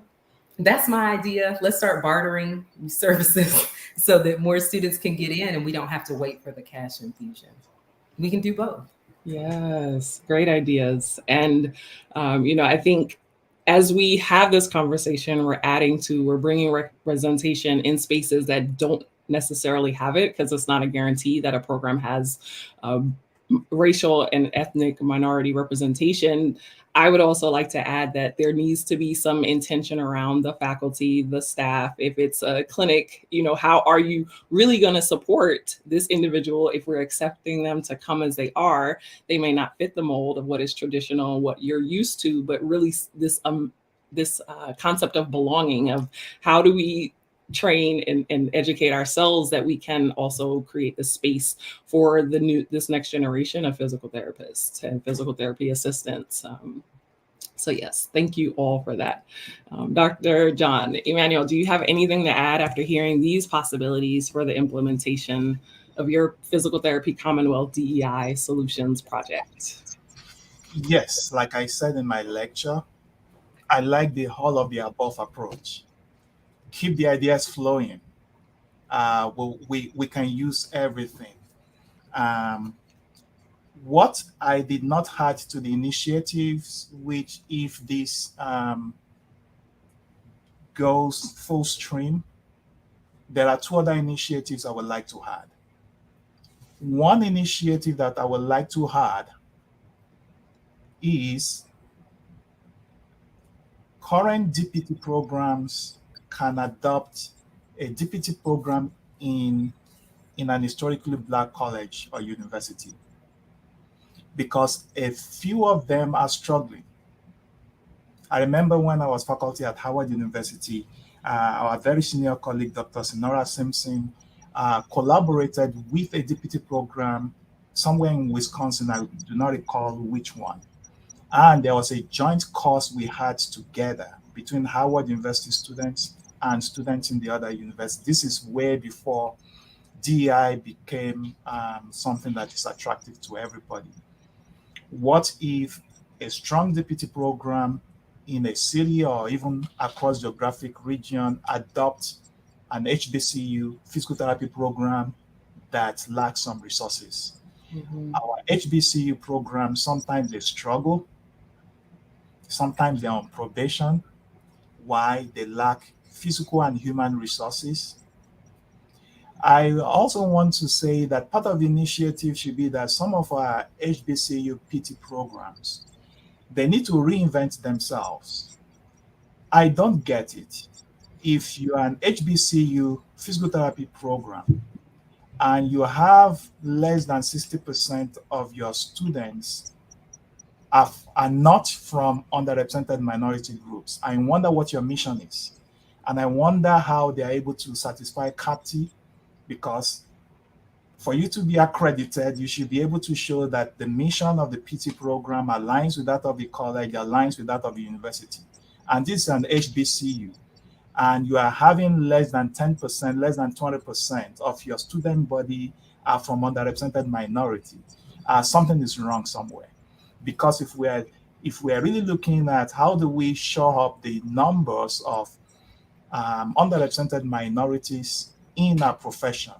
that's my idea. Let's start bartering services so that more students can get in and we don't have to wait for the cash infusion. We can do both. Yes, great ideas. And, I think as we have this conversation, we're bringing representation in spaces that don't necessarily have it, because it's not a guarantee that a program has racial and ethnic minority representation, I would also like to add that there needs to be some intention around the faculty, the staff. If it's a clinic, how are you really going to support this individual? If we're accepting them to come as they are, they may not fit the mold of what is traditional, what you're used to, but really this concept of belonging, of how do we train and educate ourselves that we can also create the space for this next generation of physical therapists and physical therapy assistants. So yes, thank you all for that. Dr. John, Emmanuel, do you have anything to add after hearing these possibilities for the implementation of your physical therapy Commonwealth DEI solutions project? Yes, like I said in my lecture, I like the all of the above approach. Keep the ideas flowing. We can use everything. What I did not add to the initiatives, which if this goes full stream, there are 2 other initiatives I would like to add. One initiative that I would like to add is current DPT programs can adopt a DPT program in an historically Black college or university, because a few of them are struggling. I remember when I was faculty at Howard University, our very senior colleague, Dr. Sinora Simpson, collaborated with a DPT program somewhere in Wisconsin. I do not recall which one. And there was a joint course we had together between Howard University students and students in the other universities. This is way before DEI became something that is attractive to everybody. What if a strong DPT program in a city or even across geographic region adopts an HBCU physical therapy program that lacks some resources? Mm-hmm. Our HBCU programs, sometimes they struggle. Sometimes they're on probation. Why? They lack physical and human resources. I also want to say that part of the initiative should be that some of our HBCU PT programs, they need to reinvent themselves. I don't get it. If you're an HBCU physical therapy program and you have less than 60% of your students are not from underrepresented minority groups, I wonder what your mission is. And I wonder how they are able to satisfy CAPTI, because for you to be accredited, you should be able to show that the mission of the PT program aligns with that of the college, aligns with that of the university. And this is an HBCU. And you are having less than 10%, less than 20% of your student body are from underrepresented minority. Something is wrong somewhere. Because if we're really looking at how do we show up the numbers of underrepresented minorities in our profession,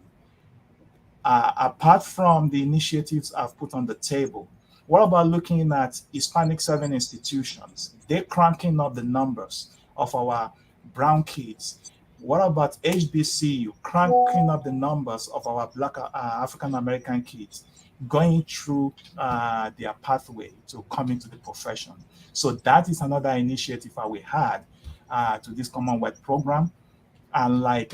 apart from the initiatives I've put on the table, what about looking at Hispanic serving institutions? They're cranking up the numbers of our brown kids. What about HBCU cranking up the numbers of our Black African American kids going through their pathway to come into the profession? So that is another initiative that we had to this Commonwealth program. And like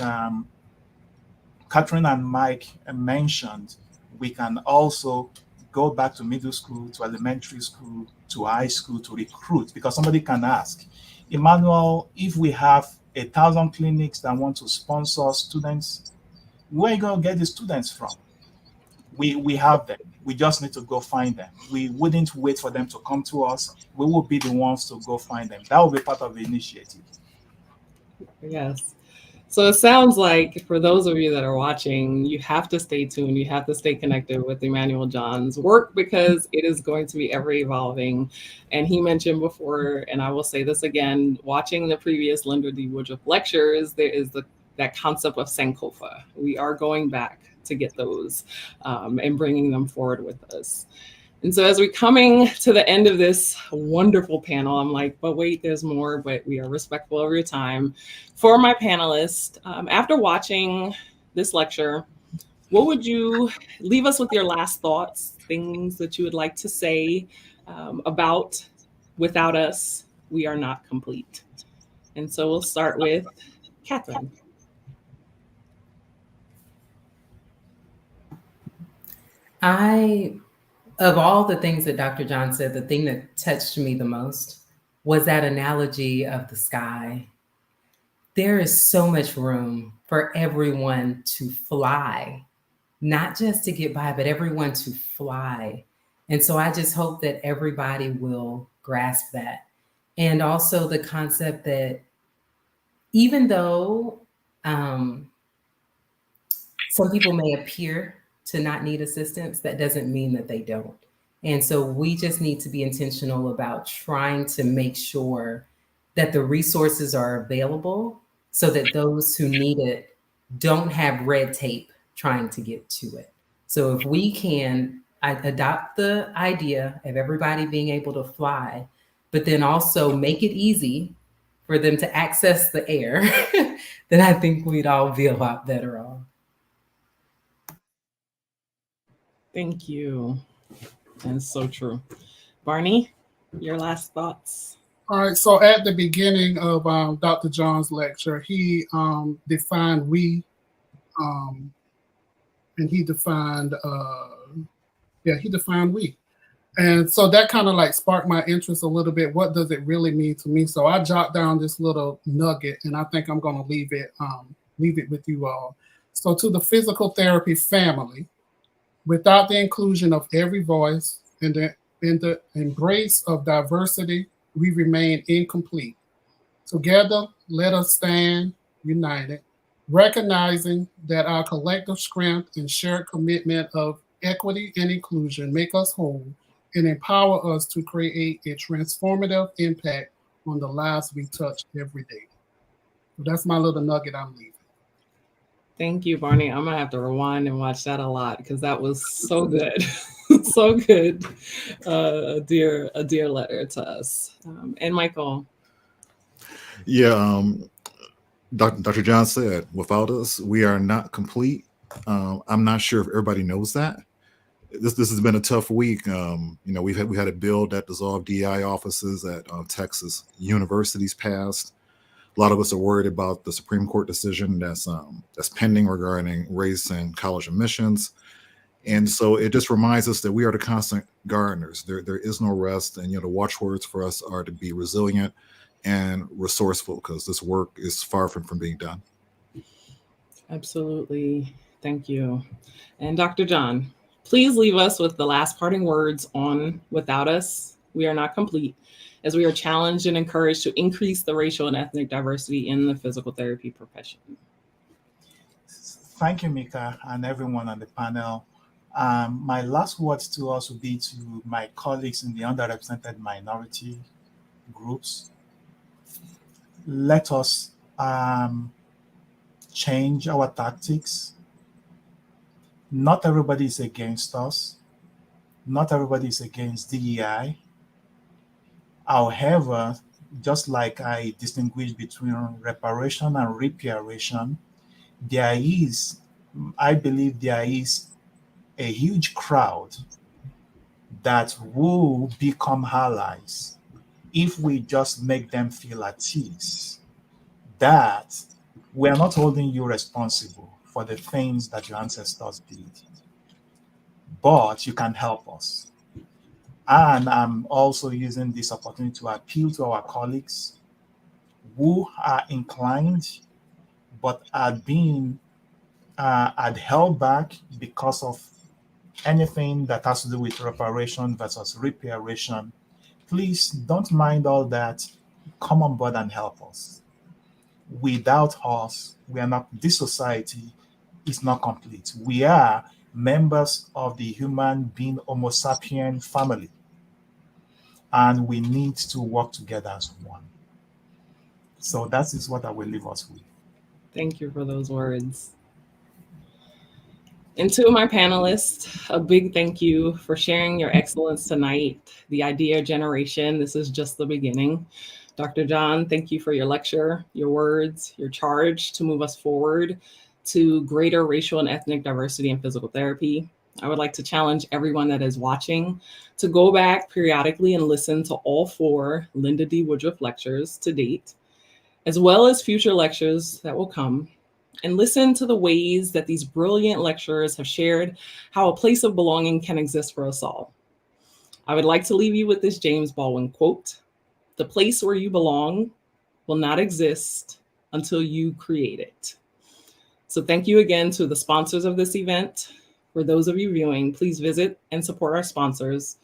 Catherine and Mike mentioned, we can also go back to middle school, to elementary school, to high school to recruit, because somebody can ask, Emmanuel, if we have 1,000 clinics that want to sponsor students, where are you going to get the students from? We have them. We just need to go find them. We wouldn't wait for them to come to us. We will be the ones to go find them. That will be part of the initiative. Yes. So it sounds like for those of you that are watching, you have to stay tuned. You have to stay connected with Emmanuel John's work, because it is going to be ever evolving. And he mentioned before, and I will say this again, watching the previous Lynda D Woodruff lectures, there is that concept of Sankofa. We are going back to get those and bringing them forward with us. And so as we're coming to the end of this wonderful panel, I'm like, but wait, there's more, but we are respectful of your time. For my panelists, after watching this lecture, what would you leave us with your last thoughts, things that you would like to say about without us, we are not complete? And so we'll start with Catherine. Of all the things that Dr. John said, the thing that touched me the most was that analogy of the sky. There is so much room for everyone to fly, not just to get by, but everyone to fly. And so I just hope that everybody will grasp that. And also the concept that even though some people may appear to not need assistance, that doesn't mean that they don't. And so we just need to be intentional about trying to make sure that the resources are available so that those who need it don't have red tape trying to get to it. So if we can adopt the idea of everybody being able to fly, but then also make it easy for them to access the air, then I think we'd all be a lot better off. Thank you. That's so true. Barney, your last thoughts? All right, so at the beginning of Dr. John's lecture, he defined we, and he defined we. And so that kind of like sparked my interest a little bit. What does it really mean to me? So I jot down this little nugget, and I think I'm going to leave it with you all. So to the physical therapy family, without the inclusion of every voice and the embrace of diversity, we remain incomplete. Together, let us stand united, recognizing that our collective strength and shared commitment of equity and inclusion make us whole and empower us to create a transformative impact on the lives we touch every day. So that's my little nugget I'm leaving. Thank you, Barney. I'm gonna have to rewind and watch that a lot because that was so good. So good. A dear letter to us. And Michael. Yeah, Dr. John said, without us, we are not complete. I'm not sure if everybody knows that. This has been a tough week. We had a bill that dissolved DI offices at Texas universities passed. A lot of us are worried about the Supreme Court decision that's pending regarding race and college admissions. And so it just reminds us that we are the constant gardeners. There is no rest. And, the watchwords for us are to be resilient and resourceful because this work is far from being done. Absolutely. Thank you. And Dr. John, please leave us with the last parting words on without us, we are not complete, as we are challenged and encouraged to increase the racial and ethnic diversity in the physical therapy profession. Thank you, Mika, and everyone on the panel. My last words to us would be to my colleagues in the underrepresented minority groups. Let us change our tactics. Not everybody is against us. Not everybody is against DEI. However, just like I distinguish between reparation and reparation, I believe there is a huge crowd that will become allies if we just make them feel at ease that we are not holding you responsible for the things that your ancestors did, but you can help us. And I'm also using this opportunity to appeal to our colleagues who are inclined but are being held back because of anything that has to do with reparation versus reparation. Please don't mind all that. Come on board and help us. Without us, this society is not complete. We are members of the human being Homo sapien family, and we need to work together as one. So that is what I will leave us with. Thank you for those words. And to my panelists, a big thank you for sharing your excellence tonight. The idea generation, this is just the beginning. Dr. John, thank you for your lecture, your words, your charge to move us forward. to greater racial and ethnic diversity in physical therapy. I would like to challenge everyone that is watching to go back periodically and listen to all 4 Lynda D. Woodruff lectures to date, as well as future lectures that will come, and listen to the ways that these brilliant lecturers have shared how a place of belonging can exist for us all. I would like to leave you with this James Baldwin quote: "The place where you belong will not exist until you create it." So thank you again to the sponsors of this event. For those of you viewing, please visit and support our sponsors,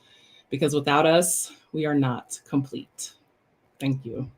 because without us, we are not complete. Thank you.